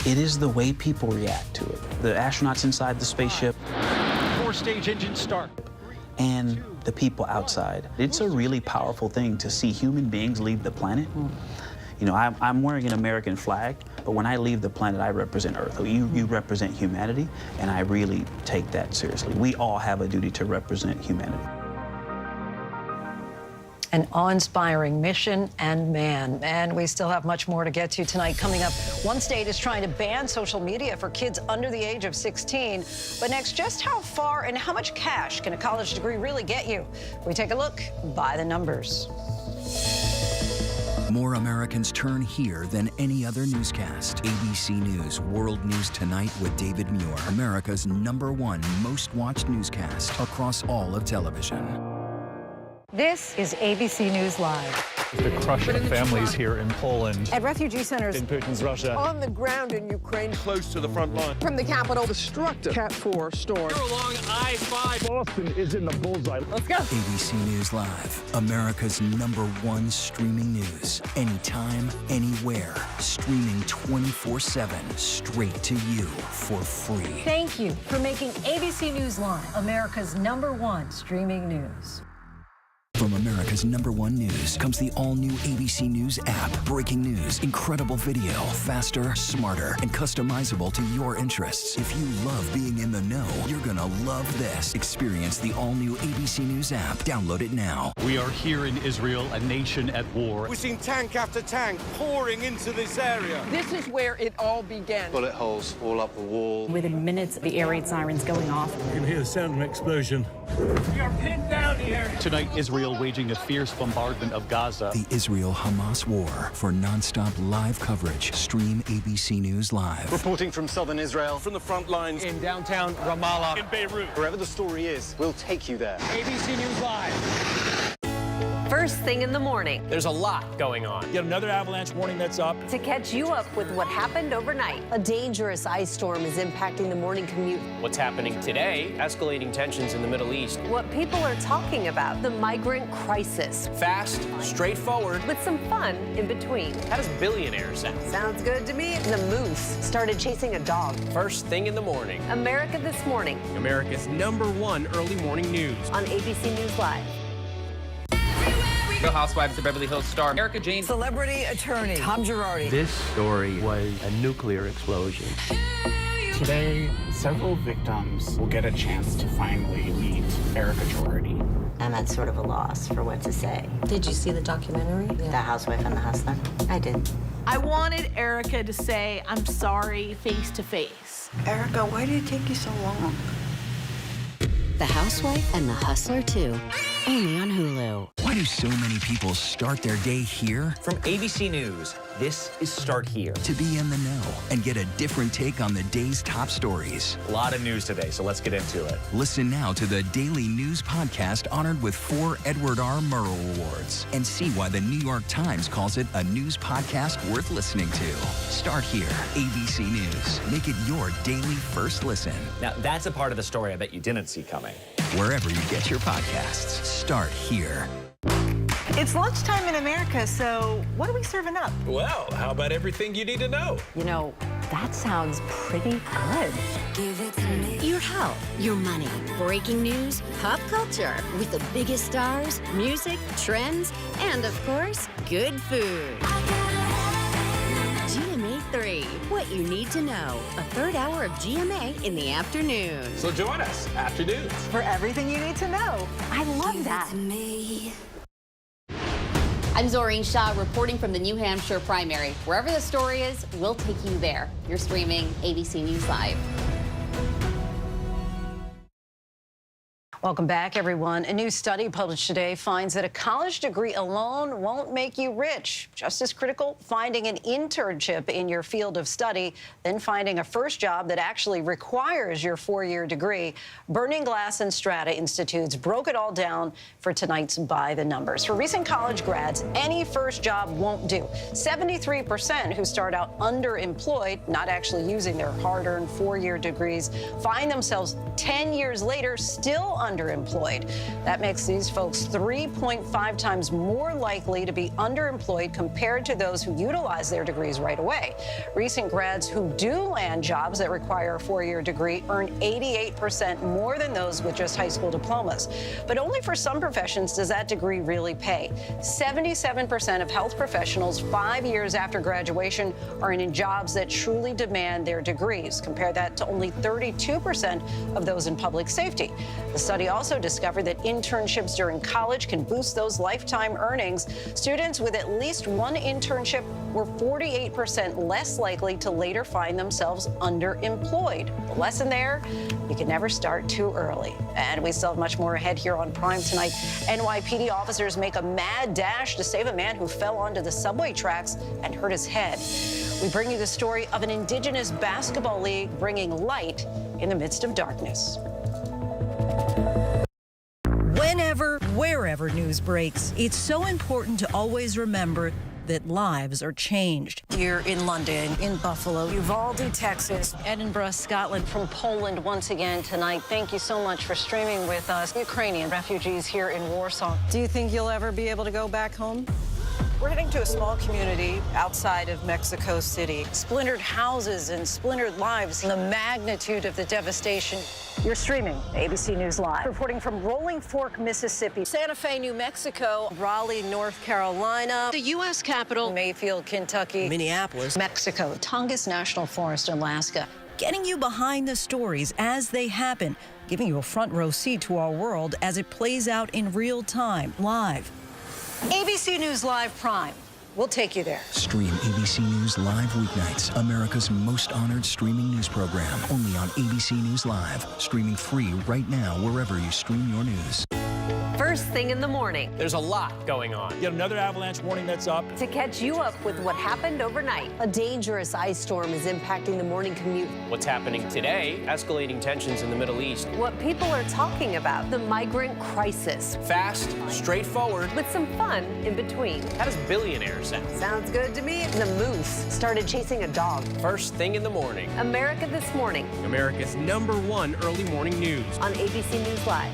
it is the way people react to it. The astronauts inside the spaceship. 4-stage engine start. And the people outside. It's a really powerful thing to see human beings leave the planet. You know, I'm wearing an American flag, but when I leave the planet, I represent Earth. You represent humanity, and I really take that seriously. We all have a duty to represent humanity. An awe-inspiring mission and man. And we still have much more to get to tonight. Coming up, one state is trying to ban social media for kids under the age of 16. But next, just how far and how much cash can a college degree really get you? We take a look by the numbers. More Americans turn here than any other newscast. ABC News World News Tonight with David Muir, America's #1 most watched newscast across all of television. This is ABC News Live. The crush of families here in Poland. At refugee centers in Putin's Russia. On the ground in Ukraine. Close to the front line. From the capital, destructive Cat 4 storm. Here along I-5. Boston is in the bullseye. Let's go. ABC News Live, America's #1 streaming news. Anytime, anywhere. Streaming 24/7, straight to you for free. Thank you for making ABC News Live America's #1 streaming news. From America's #1 news comes the all-new ABC News app. Breaking news, incredible video, faster, smarter, and customizable to your interests. If you love being in the know, you're gonna love this. Experience the all-new ABC News app. Download it now. We are here in Israel, a nation at war. We've seen tank after tank pouring into this area. This is where it all began. Bullet holes all up the wall. Within minutes, the air raid sirens going off. You can hear the sound of an explosion. We are pinned down here. Tonight, Israel waging a fierce bombardment of Gaza. The Israel-Hamas war. For non-stop live coverage, stream ABC News Live. Reporting from southern Israel. From the front lines. In downtown Ramallah. In Beirut. Wherever the story is, we'll take you there. ABC News Live. First thing in the morning. There's a lot going on. Yet another avalanche warning that's up. To catch you up with what happened overnight. A dangerous ice storm is impacting the morning commute. What's happening today? Escalating tensions in the Middle East. What people are talking about. The migrant crisis. Fast, straightforward. With some fun in between. How does billionaire sound? Sounds good to me. The moose started chasing a dog. First thing in the morning. America This Morning. America's #1 early morning news. On ABC News Live. Real Housewives of Beverly Hills star Erica Jane. Celebrity attorney Tom Girardi. This story was a nuclear explosion. Today, several victims will get a chance to finally meet Erica Girardi. I'm at sort of a loss for what to say. Did you see the documentary? The Housewife and the Hustler? I did. I wanted Erica to say, I'm sorry, face to face. Erica, why did it take you so long? The Housewife and the Hustler 2, only on Hulu. Why do so many people start their day here? From ABC News, this is Start Here. To be in the know and get a different take on the day's top stories. A lot of news today, so let's get into it. Listen now to the Daily News Podcast honored with 4 Edward R. Murrow Awards and see why the New York Times calls it a news podcast worth listening to. Start Here, ABC News. Make it your daily first listen. Now, that's a part of the story I bet you didn't see coming. Wherever you get your podcasts, Start Here. It's lunchtime in America, so what are we serving up? Well, how about everything you need to know? You know, that sounds pretty good. Give it to me. Your health, your money, breaking news, pop culture, with the biggest stars, music, trends, and of course, good food. GMA 3, what you need to know. A third hour of GMA in the afternoon. So join us, Afternoons. For everything you need to know. I love that. I'm Zoreen Shah reporting from the New Hampshire primary. Wherever the story is, we'll take you there. You're streaming ABC News Live. Welcome back, everyone. A new study published today finds that a college degree alone won't make you rich. Just as critical, finding an internship in your field of study, then finding a first job that actually requires your 4-year degree. Burning Glass and Strata Institutes broke it all down for tonight's By the Numbers. For recent college grads, any first job won't do. 73% who start out underemployed, not actually using their hard-earned 4-year degrees, find themselves 10 years later still underemployed. That makes these folks 3.5 times more likely to be underemployed compared to those who utilize their degrees right away. Recent grads who do land jobs that require a 4-year degree earn 88% more than those with just high school diplomas. But only for some professions does that degree really pay. 77% of health professionals 5 years after graduation are in jobs that truly demand their degrees. Compare that to only 32% of those in public safety. The study also discovered that internships during college can boost those lifetime earnings. Students with at least one internship were 48% less likely to later find themselves underemployed. The lesson there, you can never start too early. And we still have much more ahead here on Prime tonight. NYPD officers make a mad dash to save a man who fell onto the subway tracks and hurt his head. We bring you the story of an indigenous basketball league bringing light in the midst of darkness. Whenever, wherever news breaks, it's so important to always remember that lives are changed. Here in London, in Buffalo, Uvalde, Texas, Edinburgh, Scotland, from Poland once again tonight. Thank you so much for streaming with us. Ukrainian refugees here in Warsaw. Do you think you'll ever be able to go back home? We're heading to a small community outside of Mexico City. Splintered houses and splintered lives. The magnitude of the devastation. You're streaming ABC News Live. Reporting from Rolling Fork, Mississippi. Santa Fe, New Mexico. Raleigh, North Carolina. The U.S. Capitol. Mayfield, Kentucky. Minneapolis. Mexico. Tongass National Forest, Alaska. Getting you behind the stories as they happen, giving you a front row seat to our world as it plays out in real time, live. ABC News Live Prime. We'll take you there. Stream ABC News Live weeknights, America's most honored streaming news program, only on ABC News Live. Streaming free right now wherever you stream your news. First thing in the morning. There's a lot going on. Yet another avalanche warning that's up. To catch you up with what happened overnight. A dangerous ice storm is impacting the morning commute. What's happening today? Escalating tensions in the Middle East. What people are talking about. The migrant crisis. Fast, straightforward. With some fun in between. How does billionaire sound? Sounds good to me. The moose started chasing a dog. First thing in the morning. America This Morning. America's #1 early morning news. On ABC News Live.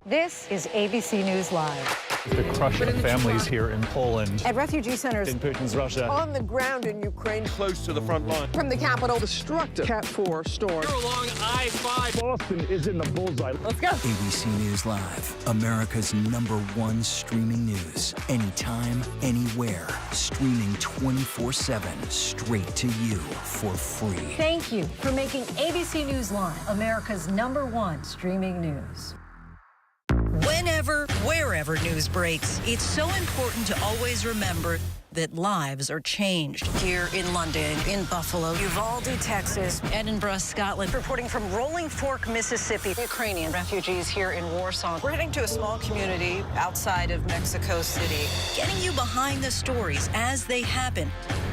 This is ABC News Live. The crush of families here in Poland. At refugee centers. In Putin's Russia. On the ground in Ukraine. Close to the front line. From the capital. Destructive Cat 4 storm. You're along I-5. Boston is in the bullseye. Let's go. ABC News Live, America's #1 streaming news. Anytime, anywhere. Streaming 24/7, straight to you for free. Thank you for making ABC News Live America's #1 streaming news. Whenever, wherever news breaks, it's so important to always remember that lives are changed. Here in London, in Buffalo, Uvalde, Texas, Edinburgh, Scotland. Reporting from Rolling Fork, Mississippi. Ukrainian refugees here in Warsaw. We're heading to a small community outside of Mexico City. Getting you behind the stories as they happen.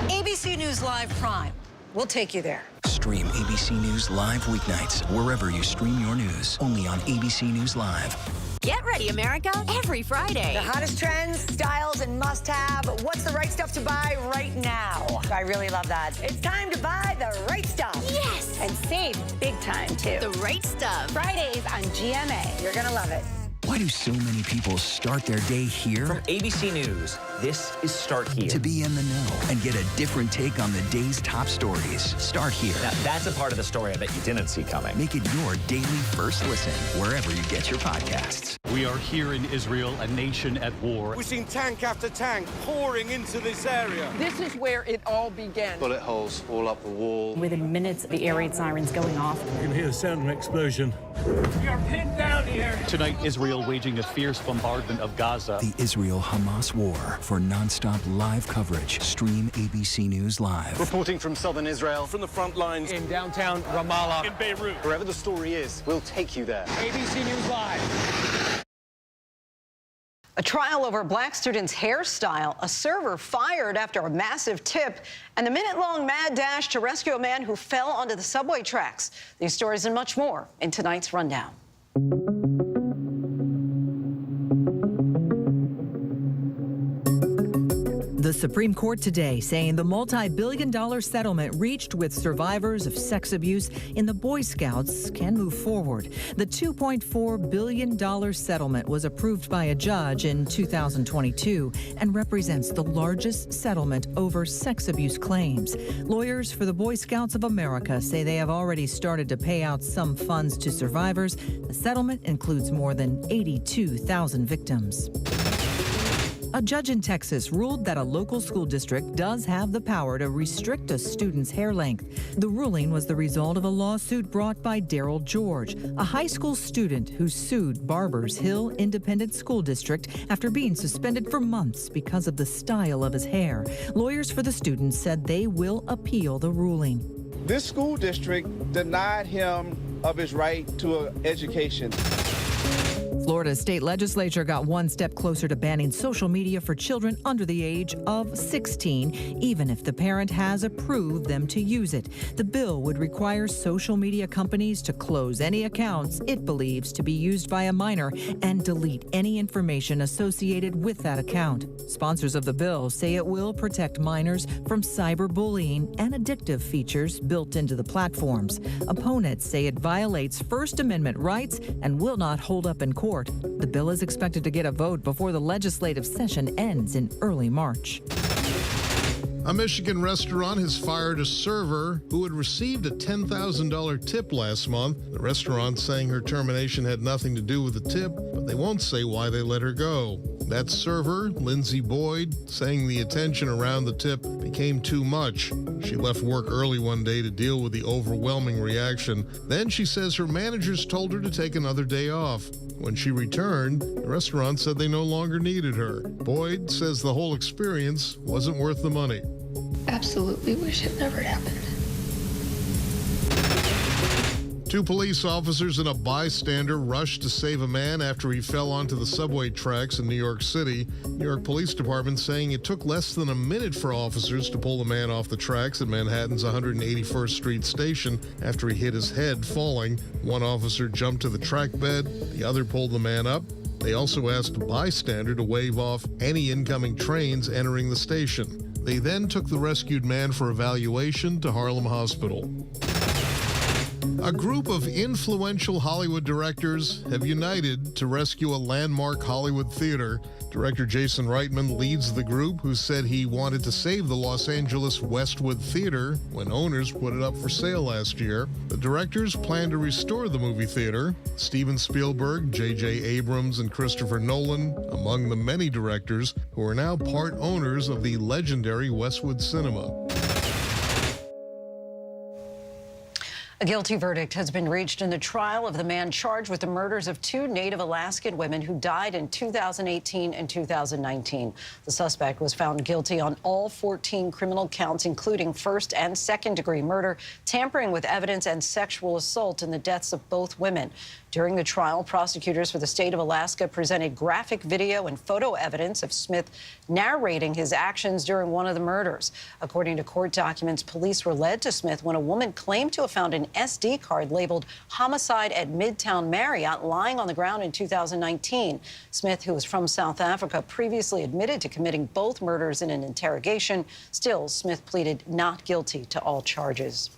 ABC News Live Prime. We'll take you there. Stream ABC News Live weeknights wherever you stream your news. Only on ABC News Live. Get ready, America, every Friday. The hottest trends, styles, and must-have. What's the right stuff to buy right now? I really love that. It's time to buy the right stuff. Yes! And save big time, too. The right stuff. Fridays on GMA. You're gonna love it. Why do so many people start their day here? From ABC News, this is Start Here. To be in the know and get a different take on the day's top stories. Start here. Now, that's a part of the story I bet you didn't see coming. Make it your daily first listen wherever you get your podcasts. We are here in Israel, a nation at war. We've seen tank after tank pouring into this area. This is where it all began. Bullet holes all up the wall. Within minutes, the air raid sirens going off. You can hear the sound of an explosion. We are pinned down here. Tonight, Israel waging a fierce bombardment of Gaza. The Israel-Hamas war. For non-stop live coverage, stream ABC News Live. Reporting from southern Israel. From the front lines. In downtown Ramallah. In Beirut. Wherever the story is, we'll take you there. ABC News Live. A trial over a black student's hairstyle, a server fired after a massive tip, and a minute-long mad dash to rescue a man who fell onto the subway tracks. These stories and much more in tonight's Rundown. The Supreme Court today saying the multi-billion-dollar settlement reached with survivors of sex abuse in the Boy Scouts can move forward. The $2.4 billion settlement was approved by a judge in 2022 and represents the largest settlement over sex abuse claims. Lawyers for the Boy Scouts of America say they have already started to pay out some funds to survivors. The settlement includes more than 82,000 victims. A judge in Texas ruled that a local school district does have the power to restrict a student's hair length. The ruling was the result of a lawsuit brought by Daryl George, a high school student who sued Barbers Hill Independent School District after being suspended for months because of the style of his hair. Lawyers for the student said they will appeal the ruling. This school district denied him of his right to an education. Florida's state legislature got one step closer to banning social media for children under the age of 16, even if the parent has approved them to use it. The bill would require social media companies to close any accounts it believes to be used by a minor and delete any information associated with that account. Sponsors of the bill say it will protect minors from cyberbullying and addictive features built into the platforms. Opponents say it violates First Amendment rights and will not hold up in court. The bill is expected to get a vote before the legislative session ends in early March. A Michigan restaurant has fired a server who had received a $10,000 tip last month. The restaurant saying her termination had nothing to do with the tip, but they won't say why they let her go. That server, Lindsay Boyd, saying the attention around the tip became too much. She left work early one day to deal with the overwhelming reaction. Then she says her managers told her to take another day off. When she returned, the restaurant said they no longer needed her. Boyd says the whole experience wasn't worth the money. Absolutely wish it never happened. Two police officers and a bystander rushed to save a man after he fell onto the subway tracks in New York City. New York Police Department saying it took less than a minute for officers to pull the man off the tracks at Manhattan's 181st Street station after he hit his head falling. One officer jumped to the track bed, the other pulled the man up. They also asked a bystander to wave off any incoming trains entering the station. They then took the rescued man for evaluation to Harlem Hospital. A group of influential Hollywood directors have united to rescue a landmark Hollywood theater. Director Jason Reitman leads the group, who said he wanted to save the Los Angeles Westwood Theater when owners put it up for sale last year. The directors plan to restore the movie theater. Steven Spielberg, J.J. Abrams, and Christopher Nolan among the many directors who are now part owners of the legendary Westwood Cinema. A guilty verdict has been reached in the trial of the man charged with the murders of two Native Alaskan women who died in 2018 and 2019. The suspect was found guilty on all 14 criminal counts, including first and second-degree murder, tampering with evidence, and sexual assault in the deaths of both women. During the trial, prosecutors for the state of Alaska presented graphic video and photo evidence of Smith narrating his actions during one of the murders. According to court documents, police were led to Smith when a woman claimed to have found an SD card labeled homicide at Midtown Marriott lying on the ground in 2019. Smith, who was from South Africa, previously admitted to committing both murders in an interrogation. Still, Smith pleaded not guilty to all charges.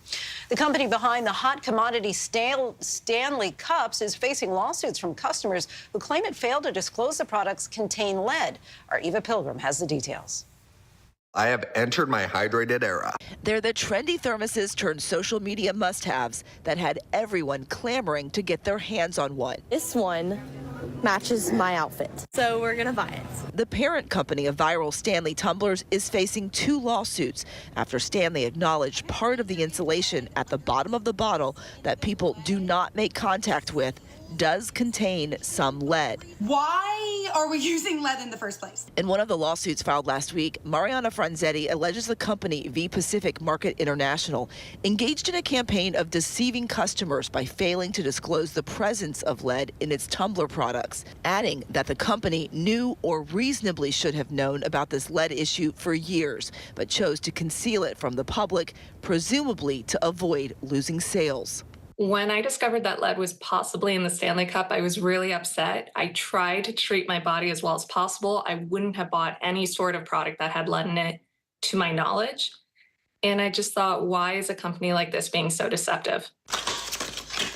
The company behind the hot commodity Stanley Cups is facing lawsuits from customers who claim it failed to disclose the products contain lead. Our Eva Pilgrim has the details. I have entered my hydrated era. They're the trendy thermoses turned social media must-haves that had everyone clamoring to get their hands on one. This one matches my outfit, so we're gonna buy it. The parent company of viral Stanley tumblers is facing two lawsuits after Stanley acknowledged part of the insulation at the bottom of the bottle that people do not make contact with does contain some lead. Why are we using lead in the first place? In one of the lawsuits filed last week, Mariana Franzetti alleges the company V Pacific Market International engaged in a campaign of deceiving customers by failing to disclose the presence of lead in its tumbler products, adding that the company knew or reasonably should have known about this lead issue for years, but chose to conceal it from the public, presumably to avoid losing sales. When I discovered that lead was possibly in the Stanley Cup, I was really upset. I tried to treat my body as well as possible. I wouldn't have bought any sort of product that had lead in it, to my knowledge. And I just thought, why is a company like this being so deceptive?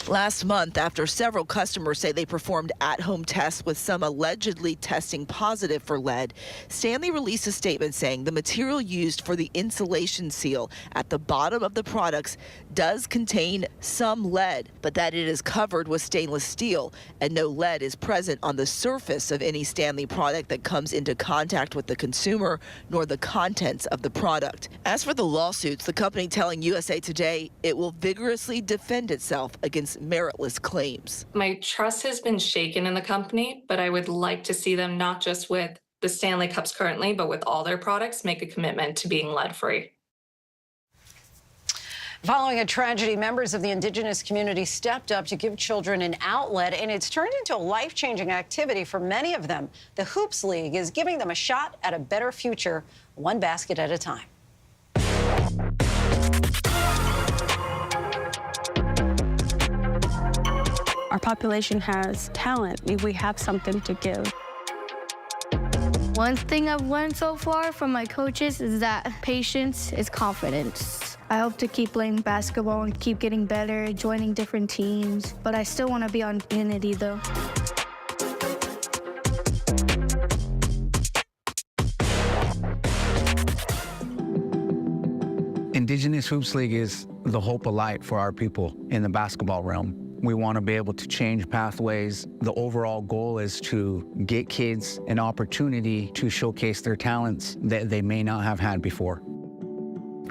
Last month, after several customers say they performed at-home tests with some allegedly testing positive for lead, Stanley released a statement saying the material used for the insulation seal at the bottom of the products does contain some lead, but that it is covered with stainless steel and no lead is present on the surface of any Stanley product that comes into contact with the consumer, nor the contents of the product. As for the lawsuits, the company telling USA Today it will vigorously defend itself against meritless claims. My trust has been shaken in the company, but I would like to see them not just with the Stanley Cups currently, but with all their products, make a commitment to being lead-free. Following a tragedy, members of the Indigenous community stepped up to give children an outlet, and it's turned into a life-changing activity for many of them. The Hoops League is giving them a shot at a better future, one basket at a time. Our population has talent. We have something to give. One thing I've learned so far from my coaches is that patience is confidence. I hope to keep playing basketball and keep getting better, joining different teams, but I still want to be on Unity though. Indigenous Hoops League is the hope of light for our people in the basketball realm. We want to be able to change pathways. The overall goal is to get kids an opportunity to showcase their talents that they may not have had before.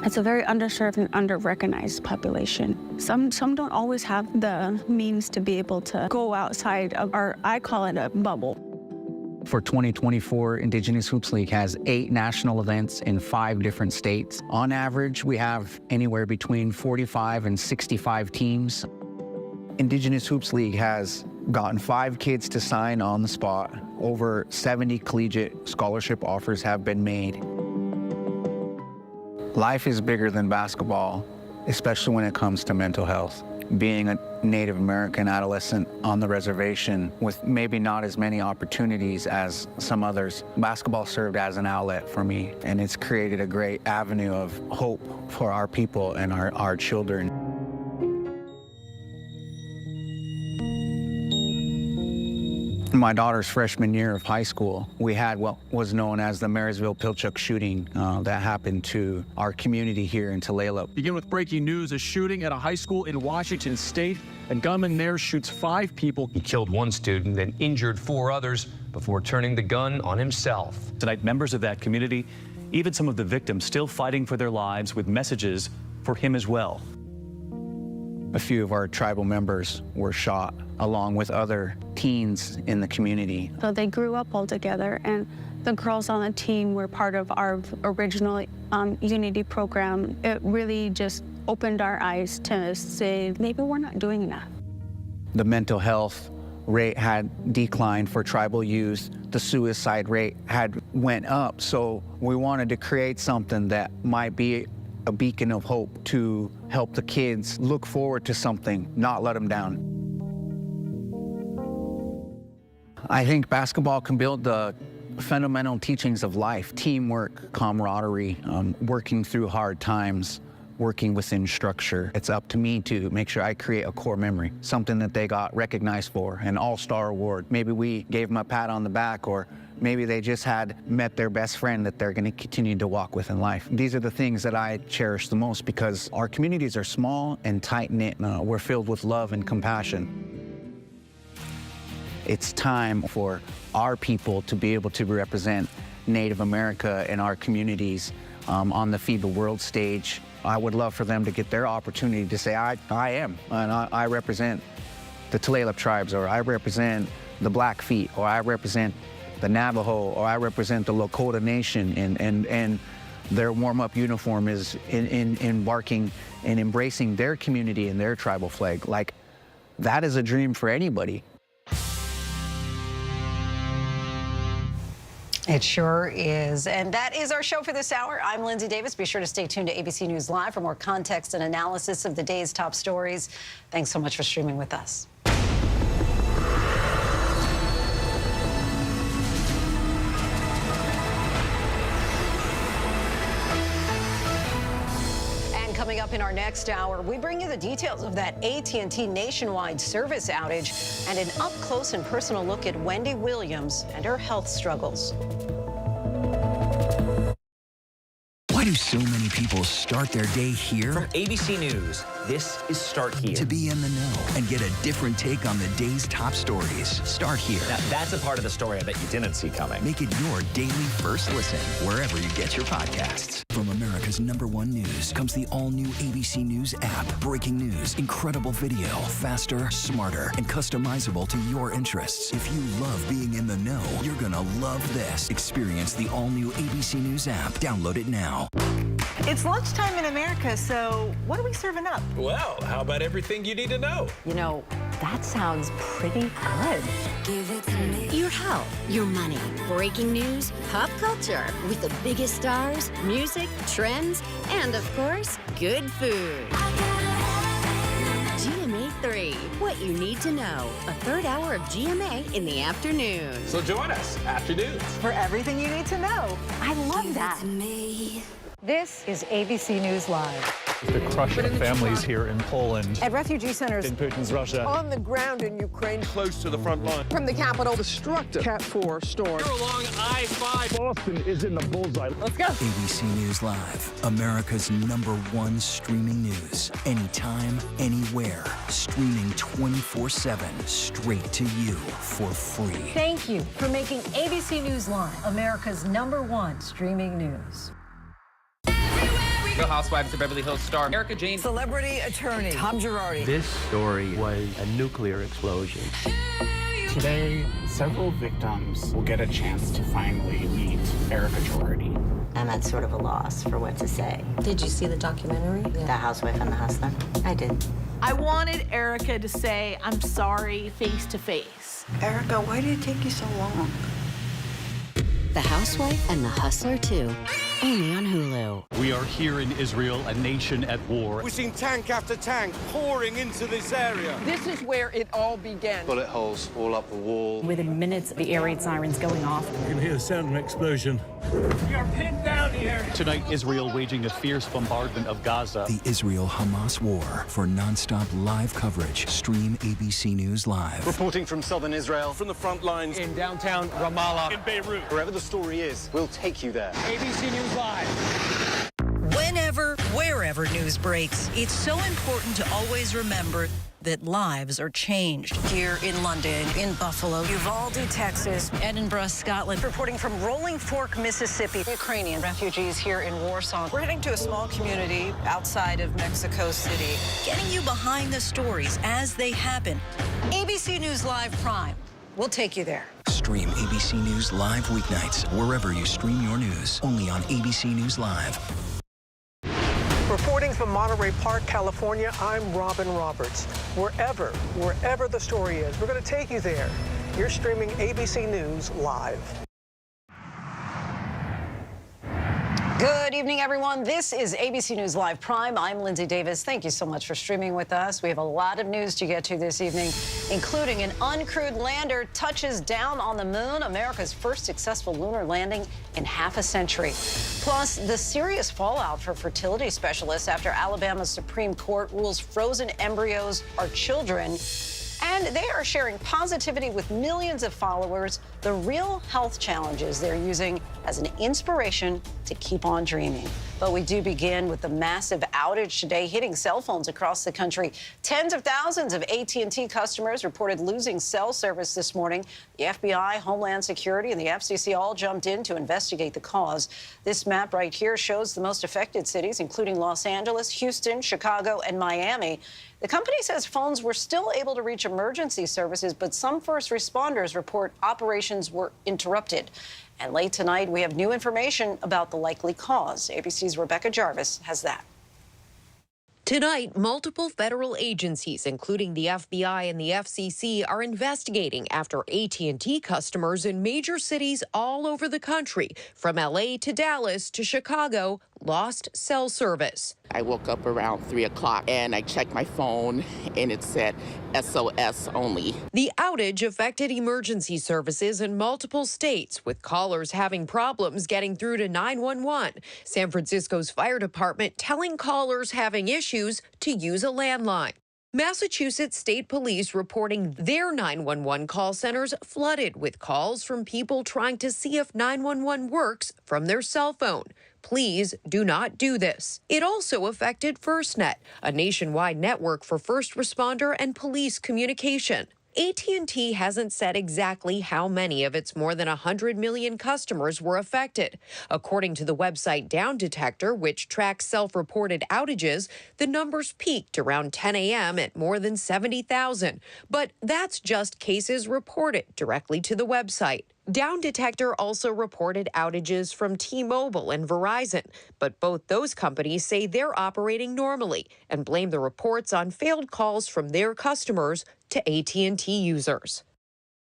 It's a very underserved and under-recognized population. Some don't always have the means to be able to go outside of our, I call it a bubble. For 2024, Indigenous Hoops League has 8 national events in 5 different states. On average, we have anywhere between 45 and 65 teams. Indigenous Hoops League has gotten 5 kids to sign on the spot. Over 70 collegiate scholarship offers have been made. Life is bigger than basketball, especially when it comes to mental health. Being a Native American adolescent on the reservation with maybe not as many opportunities as some others, basketball served as an outlet for me, and it's created a great avenue of hope for our people and our children. My daughter's freshman year of high school, we had what was known as the Marysville Pilchuck shooting that happened to our community here in Tulalip. Begin with breaking news: a shooting at a high school in Washington State. A gunman there shoots 5 people. He killed 1 student, then injured 4 others before turning the gun on himself. Tonight, members of that community, even some of the victims, still fighting for their lives with messages for him as well. A few of our tribal members were shot, along with other teens in the community. So they grew up all together, and the girls on the team were part of our original Unity program. It really just opened our eyes to say, maybe we're not doing enough. The mental health rate had declined for tribal youth. The suicide rate had went up. So we wanted to create something that might be a beacon of hope to help the kids look forward to something, not let them down. I think basketball can build the fundamental teachings of life: teamwork, camaraderie, working through hard times, working within structure. It's up to me to make sure I create a core memory, something that they got recognized for, an all-star award. Maybe we gave them a pat on the back, or maybe they just had met their best friend that they're going to continue to walk with in life. These are the things that I cherish the most because our communities are small and tight-knit. We're filled with love and compassion. It's time for our people to be able to represent Native America in our communities on the FIBA World stage. I would love for them to get their opportunity to say, I am, and I represent the Tulalip tribes, or I represent the Blackfeet, or I represent the Navajo, or I represent the Lakota Nation, and their warm-up uniform is in embarking and embracing their community and their tribal flag. Like, that is a dream for anybody. It sure is. And that is our show for this hour. I'm Lindsay Davis. Be sure to stay tuned to ABC News Live for more context and analysis of the day's top stories. Thanks so much for streaming with us. Coming up in our next hour, we bring you the details of that AT&T nationwide service outage and an up-close and personal look at Wendy Williams and her health struggles. Why do so many people start their day here? From ABC News, this is Start Here. To be in the know and get a different take on the day's top stories. Start Here. Now, that's a part of the story I bet you didn't see coming. Make it your daily first listen, wherever you get your podcasts. From America's #1 news comes the all-new ABC News app. Breaking news, incredible video, faster, smarter, and customizable to your interests. If you love being in the know, you're gonna love this. Experience the all-new ABC News app. Download it now. It's lunchtime in America, so what are we serving up? Well, how about everything you need to know? You know, that sounds pretty good. Give it to me. Your health, your money, breaking news, pop culture, with the biggest stars, music, trends, and of course, good food. GMA 3, what you need to know. A third hour of GMA in the afternoon. So join us, afternoons. For everything you need to know. I love that. This is ABC News Live. The crush of families here in Poland. At refugee centers In Putin's Russia. On the ground in Ukraine. Close to the front line. From the capital, destructive Cat 4 storm. You're along I-5. Boston is in the bullseye. Let's go. ABC News Live, America's #1 streaming news. Anytime, anywhere. Streaming 24/7, straight to you for free. Thank you for making ABC News Live America's #1 streaming news. Real Housewives of Beverly Hills star Erica Jane. Celebrity attorney Tom Girardi. This story was a nuclear explosion. Today, several victims will get a chance to finally meet Erica Girardi. I'm at sort of a loss for what to say. Did you see the documentary? The Housewife and the Hustler? I did. I wanted Erica to say, I'm sorry, face to face. Erica, why did it take you so long? The Housewife and the Hustler 2, only on Hulu. We are here in Israel, a nation at war. We've seen tank after tank pouring into this area. This is where it all began. Bullet holes all up the wall. Within minutes, the air raid sirens going off. You can hear the sound of an explosion. We are pinned down here. Tonight, Israel waging a fierce bombardment of Gaza. The Israel-Hamas war. For nonstop live coverage, stream ABC News Live. Reporting from southern Israel. From the front lines In downtown Ramallah. In Beirut. Wherever the story is, we'll take you there. ABC News Live. Whenever, wherever news breaks, it's so important to always remember that lives are changed. Here in London, in Buffalo, Uvalde, Texas, Edinburgh, Scotland. Reporting from Rolling Fork, Mississippi. Ukrainian refugees here in Warsaw. We're heading to a small community outside of Mexico City. Getting you behind the stories as they happen. ABC News Live Prime. We'll take you there. Stream ABC News Live weeknights wherever you stream your news. Only on ABC News Live. Reporting from Monterey Park, California, I'm Robin Roberts. Wherever the story is, we're going to take you there. You're streaming ABC News Live. Good evening, everyone. This is ABC News Live Prime. I'm Lindsay Davis. Thank you so much for streaming with us. We have a lot of news to get to this evening, including an uncrewed lander touches down on the moon, America's first successful lunar landing in half a century. Plus, the serious fallout for fertility specialists after Alabama's Supreme Court rules frozen embryos are children. And they are sharing positivity with millions of followers, the real health challenges they're using as an inspiration to keep on dreaming. But we do begin with the massive outage today hitting cell phones across the country. Tens of thousands of AT&T customers reported losing cell service this morning. The FBI, Homeland Security, and the FCC all jumped in to investigate the cause. This map right here shows the most affected cities, including Los Angeles, Houston, Chicago, and Miami. The company says phones were still able to reach emergency services, but some first responders report operations were interrupted. And late tonight, we have new information about the likely cause. ABC's Rebecca Jarvis has that. Tonight, multiple federal agencies, including the FBI and the FCC, are investigating after AT&T customers in major cities all over the country, from LA to Dallas to Chicago, lost cell service. I woke up around 3 o'clock and I checked my phone and it said SOS only. The outage affected emergency services in multiple states, with callers having problems getting through to 911. San Francisco's fire department telling callers having issues to use a landline. Massachusetts State Police reporting their 911 call centers flooded with calls from people trying to see if 911 works from their cell phone. Please do not do this. It also affected FirstNet, a nationwide network for first responder and police communication. AT&T hasn't said exactly how many of its more than 100 million customers were affected. According to the website Down Detector, which tracks self-reported outages, the numbers peaked around 10 a.m. at more than 70,000. But that's just cases reported directly to the website. Down Detector also reported outages from T-Mobile and Verizon, but both those companies say they're operating normally and blame the reports on failed calls from their customers to AT&T users.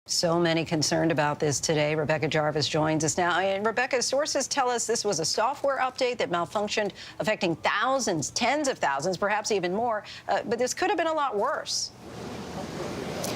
So many concerned about this today. Rebecca Jarvis joins us now. And Rebecca, sources tell us this was a software update that malfunctioned, affecting thousands, tens of thousands, perhaps even more. But this could have been a lot worse.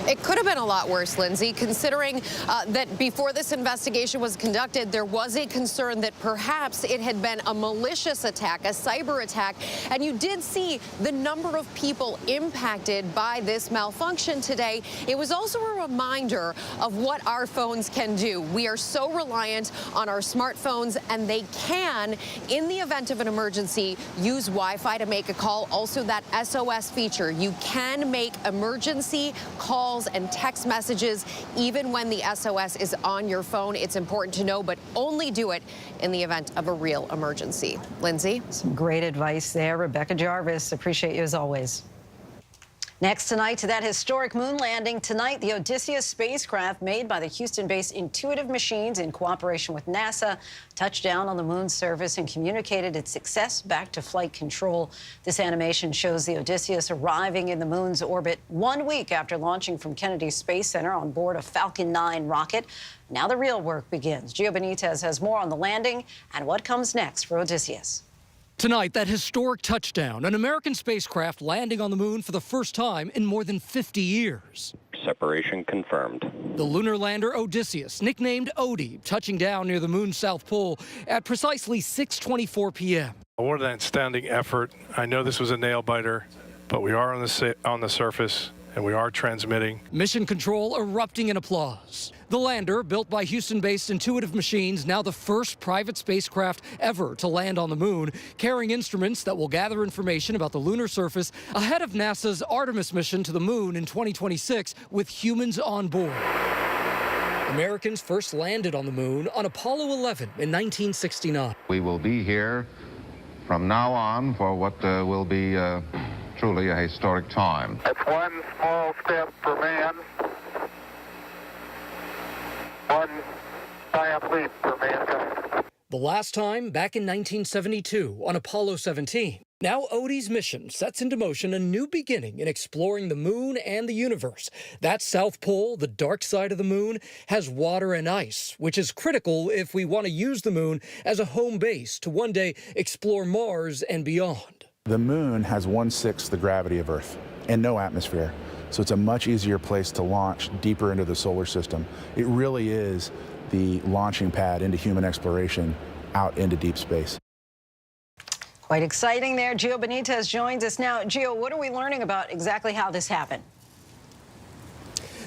It could have been a lot worse, Lindsay, considering that before this investigation was conducted, there was a concern that perhaps it had been a malicious attack, a cyber attack. And you did see the number of people impacted by this malfunction today. It was also a reminder of what our phones can do. We are so reliant on our smartphones, and they can, in the event of an emergency, use Wi-Fi to make a call. Also, that SOS feature. You can make emergency calls and text messages even when the SOS is on your phone. It's important to know, but only do it in the event of a real emergency. Lindsay? Some great advice there. Rebecca Jarvis, appreciate you as always. Next tonight to that historic moon landing. Tonight, the Odysseus spacecraft, made by the Houston-based Intuitive Machines in cooperation with NASA, touched down on the moon's surface and communicated its success back to flight control. This animation shows the Odysseus arriving in the moon's orbit 1 week after launching from Kennedy Space Center on board a Falcon 9 rocket. Now the real work begins. Gio Benitez has more on the landing and what comes next for Odysseus. Tonight, that historic touchdown, an American spacecraft landing on the moon for the first time in more than 50 years. Separation confirmed. The lunar lander Odysseus, nicknamed Odie, touching down near the moon's south pole at precisely 6:24 p.m. What an outstanding effort. I know this was a nail-biter, but we are on the surface, and we are transmitting. Mission control erupting in applause. The lander, built by Houston-based Intuitive Machines, now the first private spacecraft ever to land on the moon, carrying instruments that will gather information about the lunar surface ahead of NASA's Artemis mission to the moon in 2026 with humans on board. Americans first landed on the moon on Apollo 11 in 1969. We will be here from now on for what will be truly a historic time. That's one small step for man, one giant leap for mankind. The last time, back in 1972, on Apollo 17. Now Odie's mission sets into motion a new beginning in exploring the moon and the universe. That South Pole, the dark side of the moon, has water and ice, which is critical if we want to use the moon as a home base to one day explore Mars and beyond. The moon has 1/6 the gravity of Earth and no atmosphere, so it's a much easier place to launch deeper into the solar system. It really is the launching pad into human exploration out into deep space. Quite exciting there. Gio Benitez joins us now. Gio, what are we learning about exactly how this happened?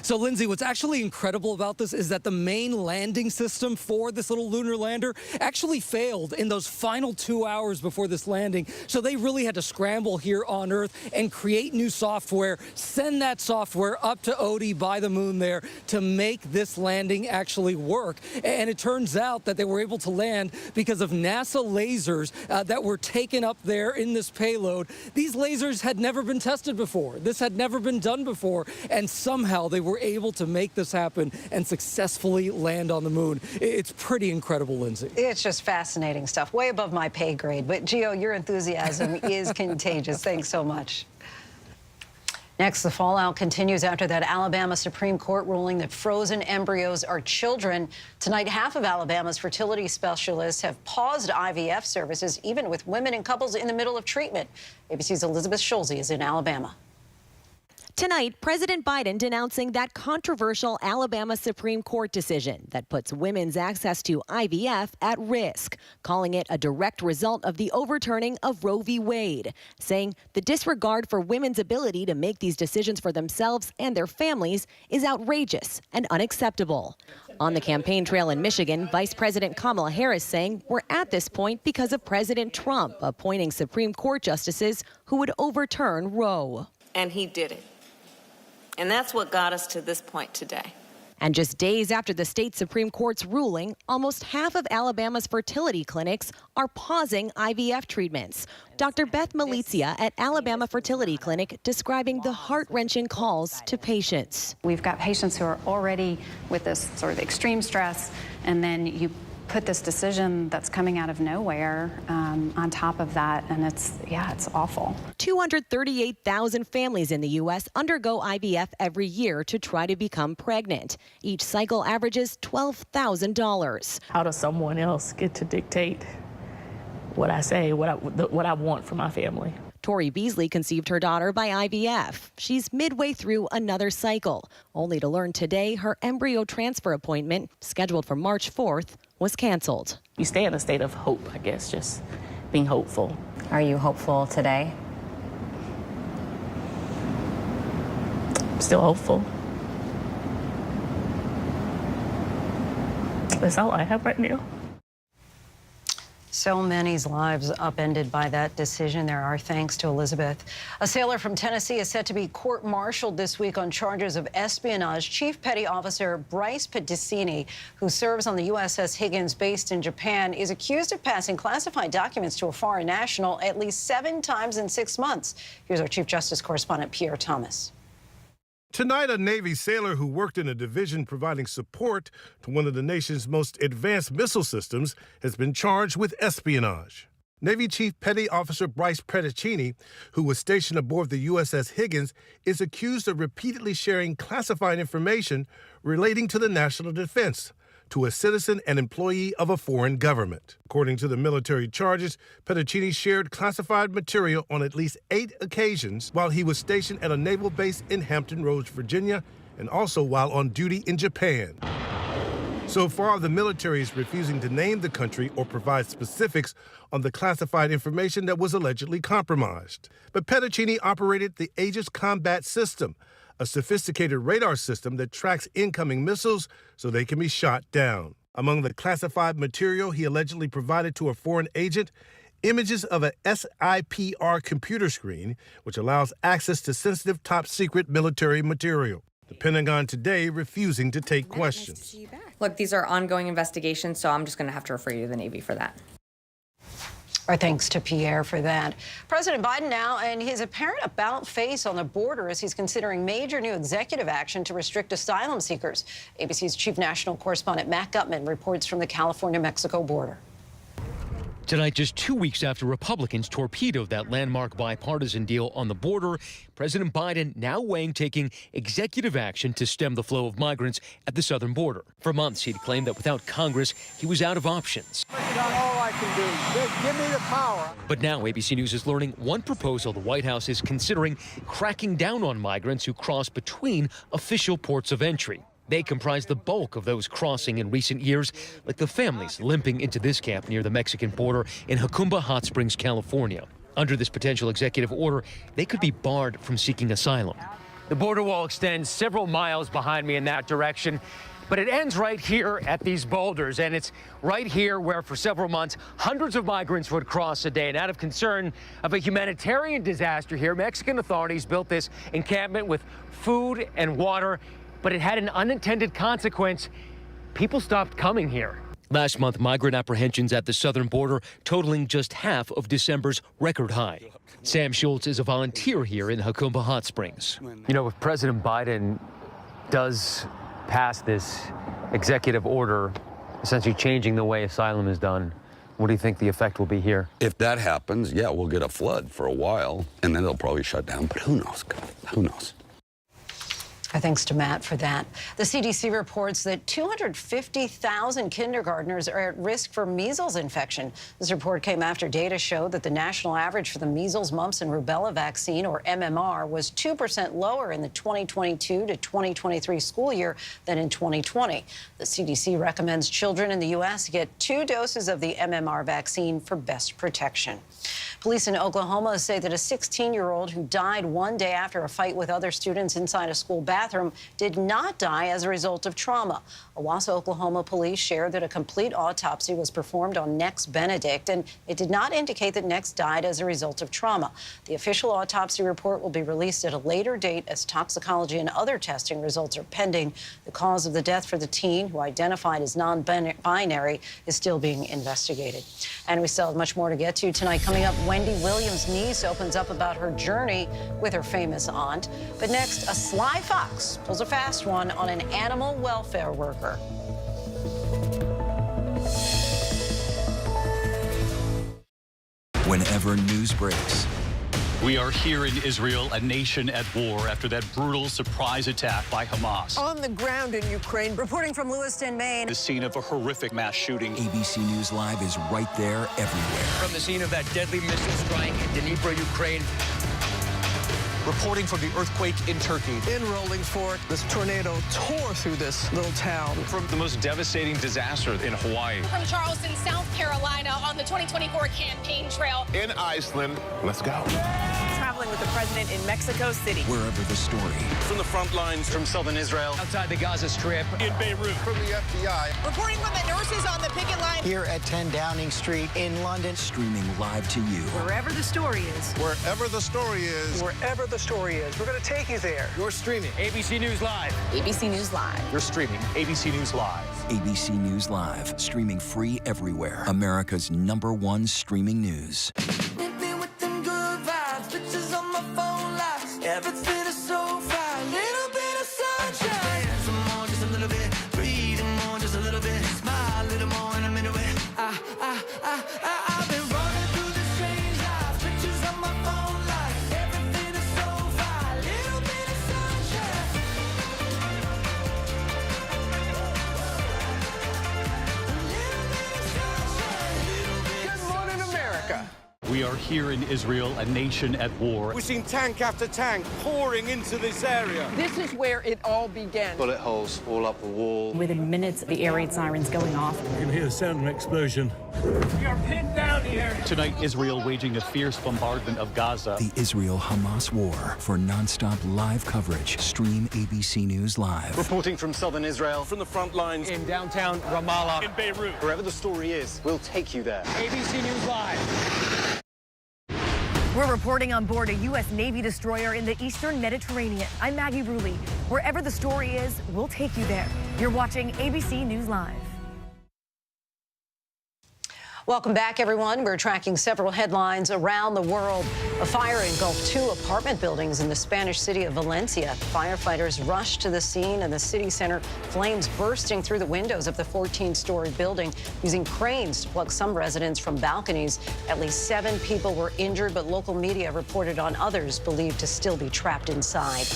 So, Lindsay, what's actually incredible about this is that the main landing system for this little lunar lander actually failed in those final 2 hours before this landing. So they really had to scramble here on Earth and create new software, send that software up to Odie by the moon there to make this landing actually work. And it turns out that they were able to land because of NASA lasers that were taken up there in this payload. These lasers had never been tested before. This had never been done before. And somehow they were able to make this happen and successfully land on the moon. It's pretty incredible, Lindsay. It's just fascinating stuff, way above my pay grade. But Gio, your enthusiasm is contagious. Thanks so much. Next, the fallout continues after that Alabama Supreme Court ruling that frozen embryos are children. Tonight, half of Alabama's fertility specialists have paused IVF services, even with women and couples in the middle of treatment. ABC's Elizabeth Schulze is in Alabama. Tonight, President Biden denouncing that controversial Alabama Supreme Court decision that puts women's access to IVF at risk, calling it a direct result of the overturning of Roe v. Wade, saying the disregard for women's ability to make these decisions for themselves and their families is outrageous and unacceptable. On the campaign trail in Michigan, Vice President Kamala Harris saying we're at this point because of President Trump appointing Supreme Court justices who would overturn Roe. And he did it. And that's what got us to this point today. And just days after the state Supreme Court's ruling, almost half of Alabama's fertility clinics are pausing IVF treatments. Dr. Beth Malizia at Alabama Fertility Clinic describing the heart-wrenching calls to patients. We've got patients who are already with this sort of extreme stress, and then you put this decision that's coming out of nowhere on top of that, and it's awful. 238,000 families in the U.S. undergo IVF every year to try to become pregnant. Each cycle averages $12,000. How does someone else get to dictate what I say, what I want for my family? Tori Beasley conceived her daughter by IVF. She's midway through another cycle, only to learn today her embryo transfer appointment, scheduled for March 4th, was canceled. You stay in a state of hope, I guess, just being hopeful. Are you hopeful today? Still hopeful. That's all I have right now. So many lives upended by that decision. There are thanks to Elizabeth. A sailor from Tennessee is set to be court-martialed this week on charges of espionage. Chief Petty Officer Bryce Pedicini, who serves on the USS Higgins based in Japan, is accused of passing classified documents to a foreign national at least 7 times in 6 months. Here's our Chief Justice correspondent, Pierre Thomas. Tonight, a Navy sailor who worked in a division providing support to one of the nation's most advanced missile systems has been charged with espionage. Navy Chief Petty Officer Bryce Pedicini, who was stationed aboard the USS Higgins, is accused of repeatedly sharing classified information relating to the national defense to a citizen and employee of a foreign government. According to the military charges, Pedicini shared classified material on at least 8 occasions while he was stationed at a naval base in Hampton Roads, Virginia, and also while on duty in Japan. So far, the military is refusing to name the country or provide specifics on the classified information that was allegedly compromised. But Pedicini operated the Aegis Combat System, a sophisticated radar system that tracks incoming missiles so they can be shot down. Among the classified material he allegedly provided to a foreign agent, images of a SIPR computer screen, which allows access to sensitive top-secret military material. The Pentagon today refusing to take questions. Look, these are ongoing investigations, so I'm just going to have to refer you to the Navy for that. Our thanks to Pierre for that. President Biden now and his apparent about-face on the border as he's considering major new executive action to restrict asylum seekers. ABC's chief national correspondent Matt Gutman reports from the California-Mexico border. Tonight, just 2 weeks after Republicans torpedoed that landmark bipartisan deal on the border, President Biden now weighing taking executive action to stem the flow of migrants at the southern border. For months, he'd claimed that without Congress, he was out of options. That's not all I can do. Just give me the power. But now ABC News is learning one proposal the White House is considering cracking down on migrants who cross between official ports of entry. They comprise the bulk of those crossing in recent years, like the families limping into this camp near the Mexican border in Jacumba Hot Springs, California. Under this potential executive order, they could be barred from seeking asylum. The border wall extends several miles behind me in that direction, but it ends right here at these boulders, and it's right here where for several months hundreds of migrants would cross a day. And out of concern of a humanitarian disaster here, Mexican authorities built this encampment with food and water, but it had an unintended consequence. People stopped coming here. Last month, migrant apprehensions at the southern border totaling just half of December's record high. Sam Schultz is a volunteer here in Jacumba Hot Springs. You know, if President Biden does pass this executive order, essentially changing the way asylum is done, what do you think the effect will be here? If that happens, yeah, we'll get a flood for a while, and then they'll probably shut down. But who knows, God? Who knows? Our thanks to Matt for that. The CDC reports that 250,000 kindergartners are at risk for measles infection. This report came after data showed that the national average for the measles, mumps, and rubella vaccine, or MMR, was 2% lower in the 2022 to 2023 school year than in 2020. The CDC recommends children in the U.S. get 2 doses of the MMR vaccine for best protection. Police in Oklahoma say that a 16-year-old who died one day after a fight with other students inside a school bathroom did not die as a result of trauma. Owasso, Oklahoma police shared that a complete autopsy was performed on Nex Benedict, and it did not indicate that Nex died as a result of trauma. The official autopsy report will be released at a later date as toxicology and other testing results are pending. The cause of the death for the teen, who identified as non-binary, is still being investigated. And we still have much more to get to tonight. Coming up, Wendy Williams' niece opens up about her journey with her famous aunt. But next, a sly fox pulls a fast one on an animal welfare worker. Whenever news breaks, we are here in Israel, a nation at war after that brutal surprise attack by Hamas. On the ground in Ukraine, reporting from Lewiston, Maine. The scene of a horrific mass shooting. ABC News Live is right there everywhere. From the scene of that deadly missile strike in Dnipro, Ukraine. Reporting from the earthquake in Turkey. In Rolling Fork, this tornado tore through this little town. From the most devastating disaster in Hawaii. From Charleston, South Carolina, on the 2024 campaign trail. In Iceland, let's go. Traveling with the president in Mexico City. Wherever the story. From the front lines, from southern Israel. Outside the Gaza Strip. In Beirut. From the FBI. Reporting from the nurses on the picket line. Here at 10 Downing Street in London. Streaming live to you. Wherever the story is. Wherever the story is. Wherever the story is, we're going to take you there. You're streaming ABC News Live. ABC News Live. You're streaming ABC News Live. ABC News Live, streaming free everywhere. America's #1 streaming news. Everything is so fine, little bit of sunshine. Some more, just a little bit. Breathe more, just a little bit. Smile a little more in a minute. I've been running through the strange life. Pictures on my phone life. Everything is so fine, little bit of sunshine. Good morning, America. We are here in Israel, a nation at war. We've seen tank after tank pouring into this area. This is where it all began. Bullet holes all up the wall. Within minutes, the air raid sirens going off. You can hear the sound of an explosion. We are pinned down here. Tonight, Israel waging a fierce bombardment of Gaza. The Israel-Hamas war. For non-stop live coverage, stream ABC News Live. Reporting from southern Israel. From the front lines. In downtown Ramallah. In Beirut. Wherever the story is, we'll take you there. ABC News Live. We're reporting on board a U.S. Navy destroyer in the Eastern Mediterranean. I'm Maggie Rulli. Wherever the story is, we'll take you there. You're watching ABC News Live. Welcome back, everyone. We're tracking several headlines around the world. A fire engulfed 2 apartment buildings in the Spanish city of Valencia. Firefighters rushed to the scene in the city center, flames bursting through the windows of the 14-story building, using cranes to plug some residents from balconies. At least 7 people were injured, but local media reported on others believed to still be trapped inside.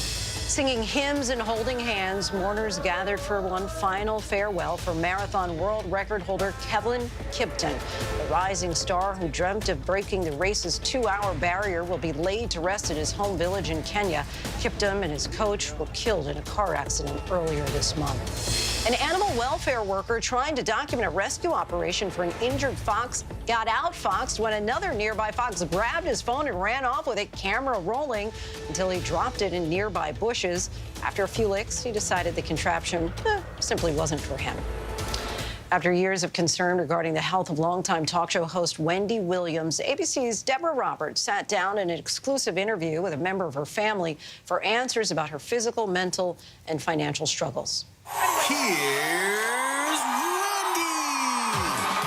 Singing hymns and holding hands, mourners gathered for one final farewell for marathon world record holder Kevin Kipton. The rising star who dreamt of breaking the race's 2-hour barrier will be laid to rest at his home village in Kenya. Kipton and his coach were killed in a car accident earlier this month. An animal welfare worker trying to document a rescue operation for an injured fox got outfoxed when another nearby fox grabbed his phone and ran off with it, camera rolling, until he dropped it in nearby bushes. After a few licks, he decided the contraption simply wasn't for him. After years of concern regarding the health of longtime talk show host Wendy Williams, ABC's Deborah Roberts sat down in an exclusive interview with a member of her family for answers about her physical, mental, and financial struggles. Here's Wendy.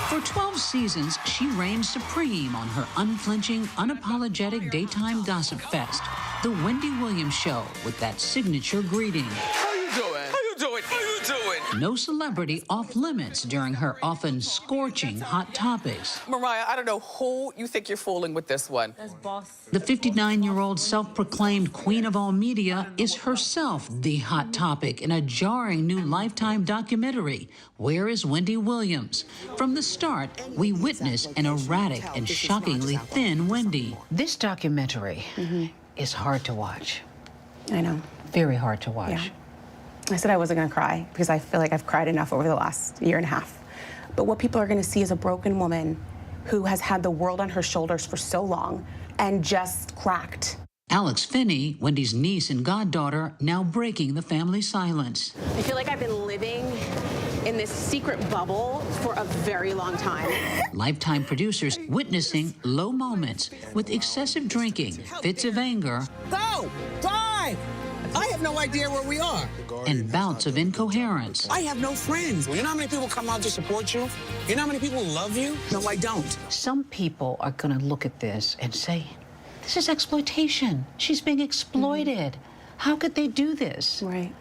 For 12 seasons, she reigned supreme on her unflinching, unapologetic daytime gossip fest, The Wendy Williams Show, with that signature greeting. How you doing? How you doing? How you doing? No celebrity off limits during her often scorching hot topics. Mariah, I don't know who you think you're fooling with this one. That's boss. The 59-year-old self-proclaimed queen of all media is herself the hot topic in a jarring new Lifetime documentary, Where is Wendy Williams? From the start, we witness an erratic and shockingly thin Wendy. This documentary is hard to watch. I know. Very hard to watch. Yeah. I said I wasn't going to cry because I feel like I've cried enough over the last year and a half. But what people are going to see is a broken woman who has had the world on her shoulders for so long and just cracked. Alex Finney, Wendy's niece and goddaughter, now breaking the family silence. I feel like I've been living in this secret bubble for a very long time. Lifetime producers witnessing low moments with excessive drinking, fits of anger, Go! Die! I have no idea where we are. and bouts of incoherence. I have no friends. You know how many people come out to support you? You know how many people love you? No, I don't. Some people are going to look at this and say, this is exploitation. She's being exploited. How could they do this? Right.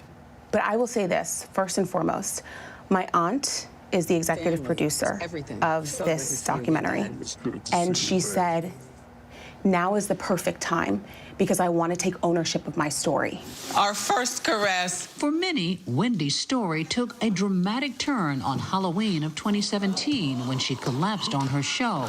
But I will say this, first and foremost, my aunt is the executive producer of this documentary. And she said, now is the perfect time because I want to take ownership of my story. Our first caress. For many, Wendy's story took a dramatic turn on Halloween of 2017 when she collapsed on her show,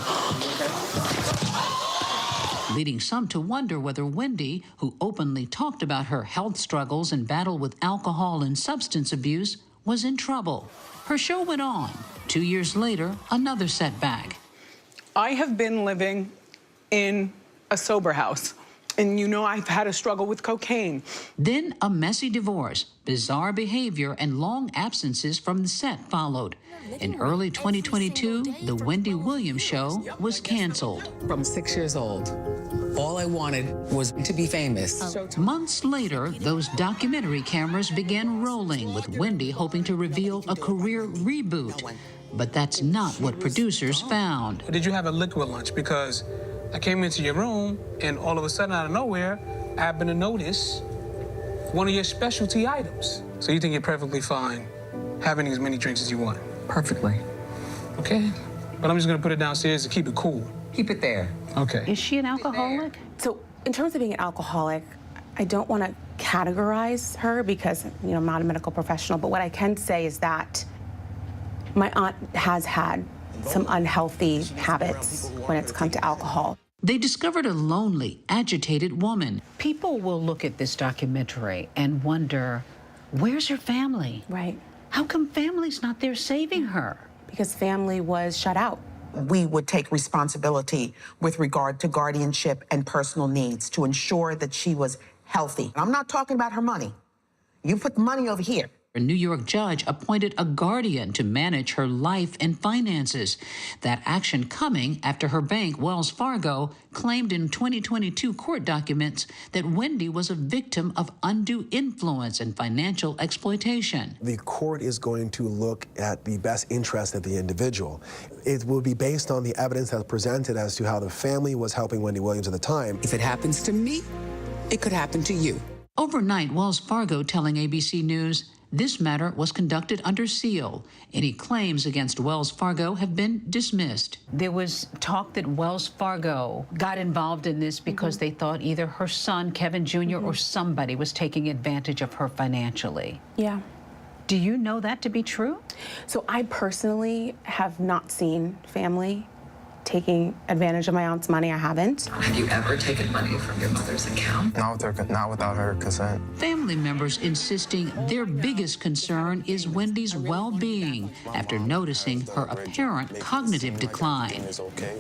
leading some to wonder whether Wendy, who openly talked about her health struggles and battle with alcohol and substance abuse, was in trouble. Her show went on. 2 years later, another setback. I have been living in a sober house. And you know I've had a struggle with cocaine. Then a messy divorce, bizarre behavior, and long absences from the set followed. In early 2022, The Wendy Williams Show was canceled. From 6 years old, all I wanted was to be famous. Months later, those documentary cameras began rolling, with Wendy hoping to reveal a career reboot. But that's not what producers found. Did you have a liquid lunch? Because I came into your room, and all of a sudden, out of nowhere, I happened to notice one of your specialty items. So you think you're perfectly fine having as many drinks as you want? Perfectly. Okay. But I'm just gonna put it downstairs to keep it cool. Keep it there. Okay. Is she an alcoholic? So in terms of being an alcoholic, I don't want to categorize her because, you know, I'm not a medical professional, but what I can say is that my aunt has had some unhealthy habits when it's come to alcohol. They discovered a lonely, agitated woman. People will look at this documentary and wonder, where's her family? Right. How come family's not there saving her? Because family was shut out. We would take responsibility with regard to guardianship and personal needs to ensure that she was healthy. I'm not talking about her money. You put the money over here. A New York judge appointed a guardian to manage her life and finances. That action coming after her bank, Wells Fargo, claimed in 2022 court documents that Wendy was a victim of undue influence and financial exploitation. The court is going to look at the best interest of the individual. It will be based on the evidence that's presented as to how the family was helping Wendy Williams at the time. If it happens to me, it could happen to you. Overnight, Wells Fargo telling ABC News this matter was conducted under seal. Any claims against Wells Fargo have been dismissed. There was talk that Wells Fargo got involved in this because they thought either her son, Kevin Jr., or somebody was taking advantage of her financially. Yeah. Do you know that to be true? So I personally have not seen family taking advantage of my aunt's money. I haven't. Have you ever taken money from your mother's account? Not without her consent. Family members insisting their biggest concern is Wendy's well-being after noticing her apparent cognitive decline.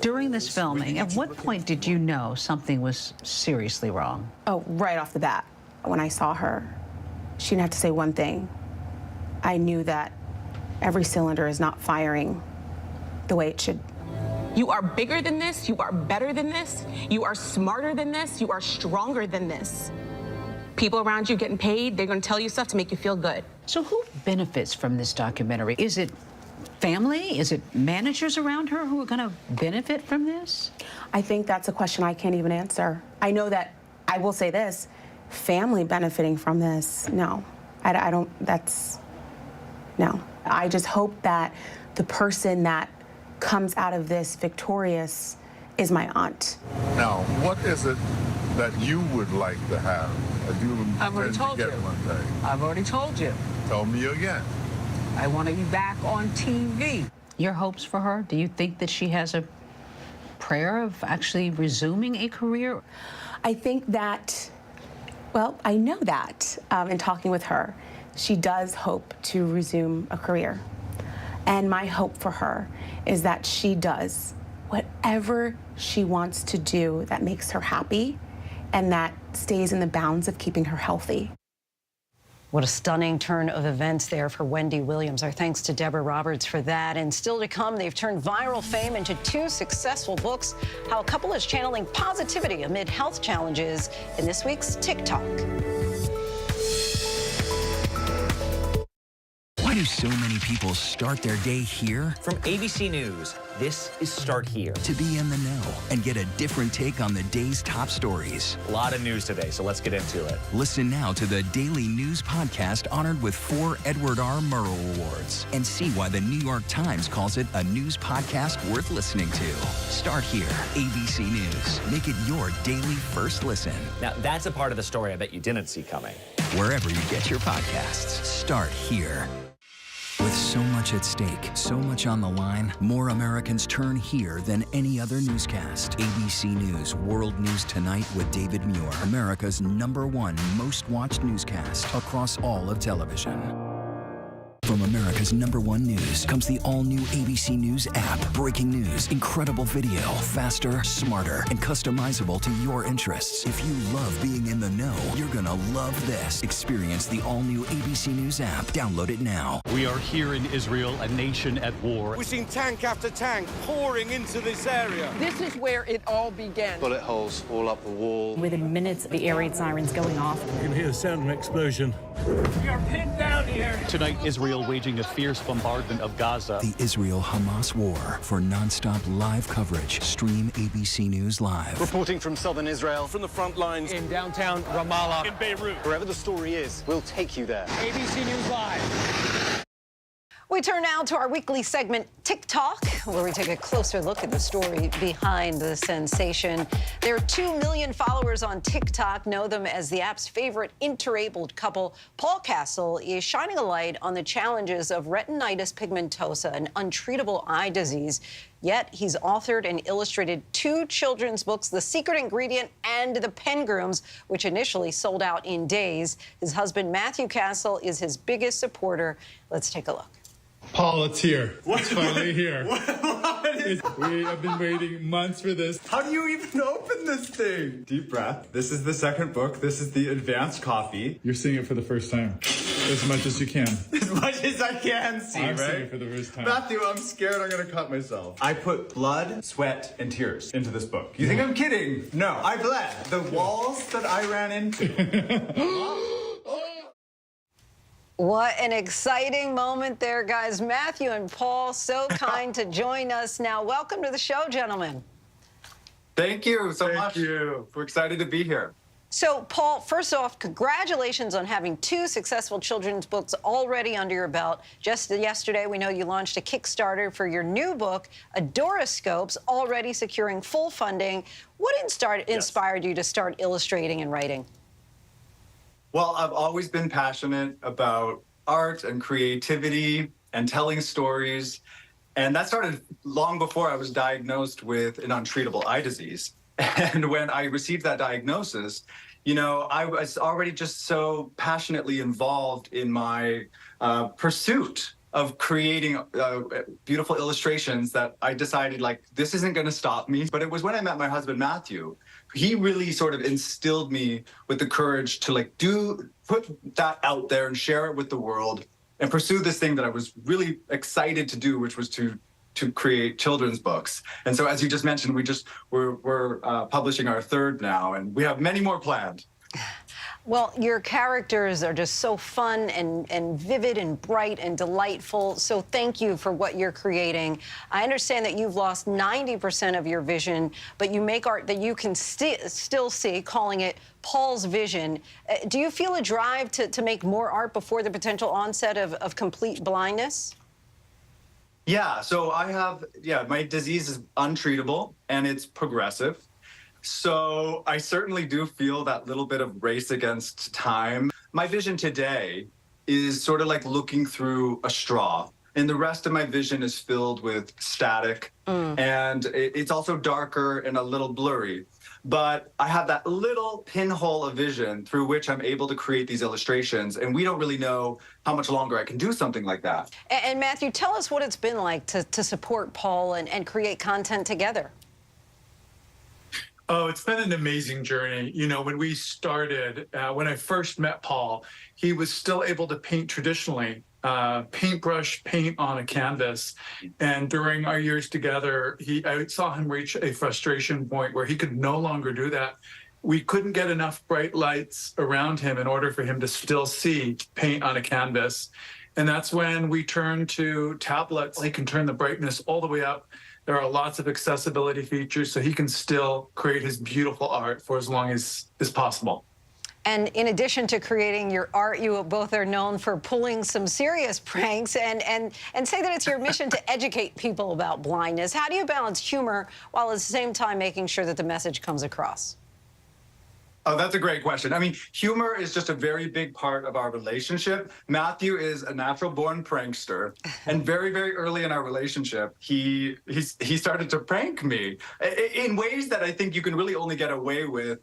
During this filming, at what point did you know something was seriously wrong? Oh, right off the bat. When I saw her, she didn't have to say one thing. I knew that every cylinder is not firing the way it should. You are bigger than this. You are better than this. You are smarter than this. You are stronger than this. People around you getting paid, they're going to tell you stuff to make you feel good. So who benefits from this documentary? Is it family? Is it managers around her who are going to benefit from this? I think that's a question I can't even answer. I know that, I will say this, family benefiting from this, no. I don't, no. I just hope that the person that comes out of this victorious is my aunt. Now, what is it that you would like to have? I've already told you. I've already told you. Tell me again. I want to be back on TV. Your hopes for her? Do you think that she has a prayer of actually resuming a career? I think that, well, I know that in talking with her, she does hope to resume a career. And my hope for her is that she does whatever she wants to do that makes her happy and that stays in the bounds of keeping her healthy. What a stunning turn of events there for Wendy Williams. Our thanks to Deborah Roberts for that. And still to come, they've turned viral fame into 2 successful books. How a couple is channeling positivity amid health challenges in this week's TikTok. Why do so many people start their day here? From ABC News, this is Start Here. To be in the know and get a different take on the day's top stories. A lot of news today, so let's get into it. Listen now to the Daily News Podcast honored with 4 Edward R. Murrow Awards and see why the New York Times calls it a news podcast worth listening to. Start Here, ABC News. Make it your daily first listen. Now, that's a part of the story I bet you didn't see coming. Wherever you get your podcasts, Start Here. With so much at stake, so much on the line, more Americans turn here than any other newscast. ABC News World News Tonight with David Muir, America's #1 most watched newscast across all of television. From America's #1 news comes the all-new ABC News app. Breaking news, incredible video, faster, smarter, and customizable to your interests. If you love being in the know, you're gonna love this. Experience the all-new ABC News app. Download it now. We are here in Israel, a nation at war. We've seen tank after tank pouring into this area. This is where it all began. Bullet holes all up the wall. Within minutes, the air raid sirens going off. You can hear the sound of an explosion. We are pinned down here. Tonight, Israel waging a fierce bombardment of Gaza. The Israel-Hamas war. For non-stop live coverage, stream ABC News Live. Reporting from southern Israel. From the front lines. In downtown Ramallah. In Beirut. Wherever the story is, we'll take you there. ABC News Live. We turn now to our weekly segment, TikTok, where we take a closer look at the story behind the sensation. There are 2 million followers on TikTok, know them as the app's favorite interabled couple. Paul Castle is shining a light on the challenges of retinitis pigmentosa, an untreatable eye disease. Yet he's authored and illustrated 2 children's books, The Secret Ingredient and The Pengrooms, which initially sold out in days. His husband, Matthew Castle, is his biggest supporter. Let's take a look. Paul, it's here. It's finally here. We have been waiting months for this. How do you even open this thing? Deep breath. This is the second book. This is the advanced copy. You're seeing it for the first time. As much as you can. As much as I can see, I'm right? seeing it for the first time. Matthew, I'm scared I'm gonna cut myself. I put blood, sweat, and tears into this book. You think I'm kidding? No, I bled. The walls that I ran into. What an exciting moment there, guys. Matthew and Paul, so kind to join us now. Welcome to the show, gentlemen. Thank you so much. Thank you. We're excited to be here. So, Paul, first off, congratulations on having 2 successful children's books already under your belt. Just yesterday, we know you launched a Kickstarter for your new book, Adoroscopes, already securing full funding. What inspired you to start illustrating and writing? Well, I've always been passionate about art and creativity and telling stories. And that started long before I was diagnosed with an untreatable eye disease. And when I received that diagnosis, you know, I was already just so passionately involved in my pursuit of creating beautiful illustrations that I decided, like, this isn't going to stop me. But it was when I met my husband, Matthew, he really sort of instilled me with the courage to, like, put that out there and share it with the world and pursue this thing that I was really excited to do, which was to create children's books. And so, as you just mentioned, we're publishing our 3rd now, and we have many more planned. Well, your characters are just so fun and vivid and bright and delightful. So thank you for what you're creating. I understand that you've lost 90% of your vision, but you make art that you can still see, calling it Paul's Vision. Do you feel a drive to make more art before the potential onset of complete blindness? Yeah, so my disease is untreatable and it's progressive. So I certainly do feel that little bit of race against time. My vision today is sort of like looking through a straw, and the rest of my vision is filled with static, and it's also darker and a little blurry. but I have that little pinhole of vision through which I'm able to create these illustrations, and we don't really know how much longer I can do something like that. And Matthew, tell us what it's been like to support Paul and create content together. Oh, it's been an amazing journey. You know, when we started, when I first met Paul, he was still able to paint traditionally, paintbrush paint on a canvas. And during our years together, I saw him reach a frustration point where he could no longer do that. We couldn't get enough bright lights around him in order for him to still see paint on a canvas. And that's when we turned to tablets. He can turn the brightness all the way up. There are lots of accessibility features, so he can still create his beautiful art for as long as is possible. And in addition to creating your art, you both are known for pulling some serious pranks and say that it's your mission to educate people about blindness. How do you balance humor while at the same time making sure that the message comes across? Oh, that's a great question. I mean, humor is just a very big part of our relationship. Matthew is a natural-born prankster, and very, very early in our relationship, he started to prank me in ways that I think you can really only get away with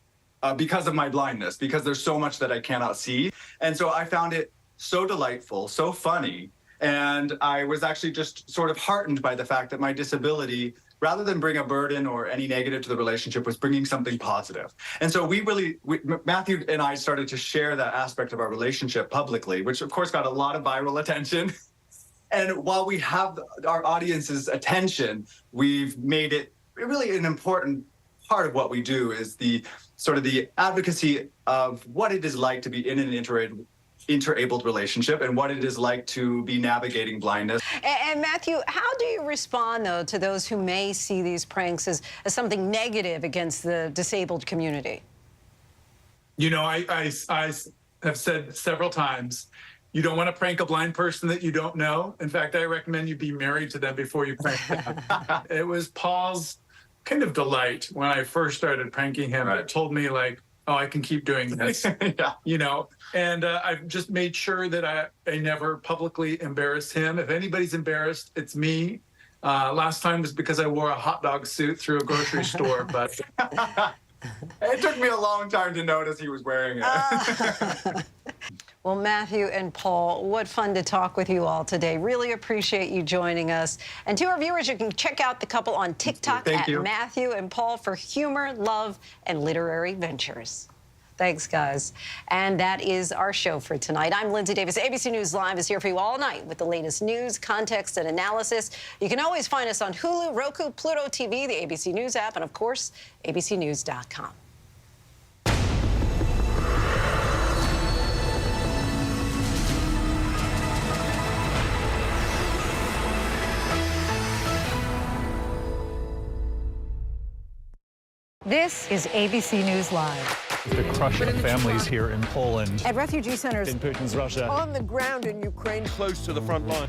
because of my blindness, because there's so much that I cannot see. And so I found it so delightful, so funny, and I was actually just sort of heartened by the fact that my disability, rather than bring a burden or any negative to the relationship, was bringing something positive. And so Matthew and I started to share that aspect of our relationship publicly, which of course got a lot of viral attention. And while we have our audience's attention, we've made it really an important part of what we do is the sort of the advocacy of what it is like to be in an interabled relationship and what it is like to be navigating blindness. And Matthew, how do you respond, though, to those who may see these pranks as something negative against the disabled community? You know, I have said several times, you don't want to prank a blind person that you don't know. In fact, I recommend you be married to them before you prank them. It was Paul's kind of delight when I first started pranking him. It told me, like, oh, I can keep doing this, yeah. You know, and I've just made sure that I never publicly embarrass him. If anybody's embarrassed, it's me. Last time was because I wore a hot dog suit through a grocery store, but it took me a long time to notice he was wearing it. Well, Matthew and Paul, what fun to talk with you all today. Really appreciate you joining us. And to our viewers, you can check out the couple on TikTok at Matthew and Paul for humor, love, and literary ventures. Thanks, guys. And that is our show for tonight. I'm Lindsay Davis. ABC News Live is here for you all night with the latest news, context, and analysis. You can always find us on Hulu, Roku, Pluto TV, the ABC News app, and, of course, abcnews.com. This is ABC News Live. The crush of families here in Poland. At refugee centers in Putin's Russia. On the ground in Ukraine. Close to the front line.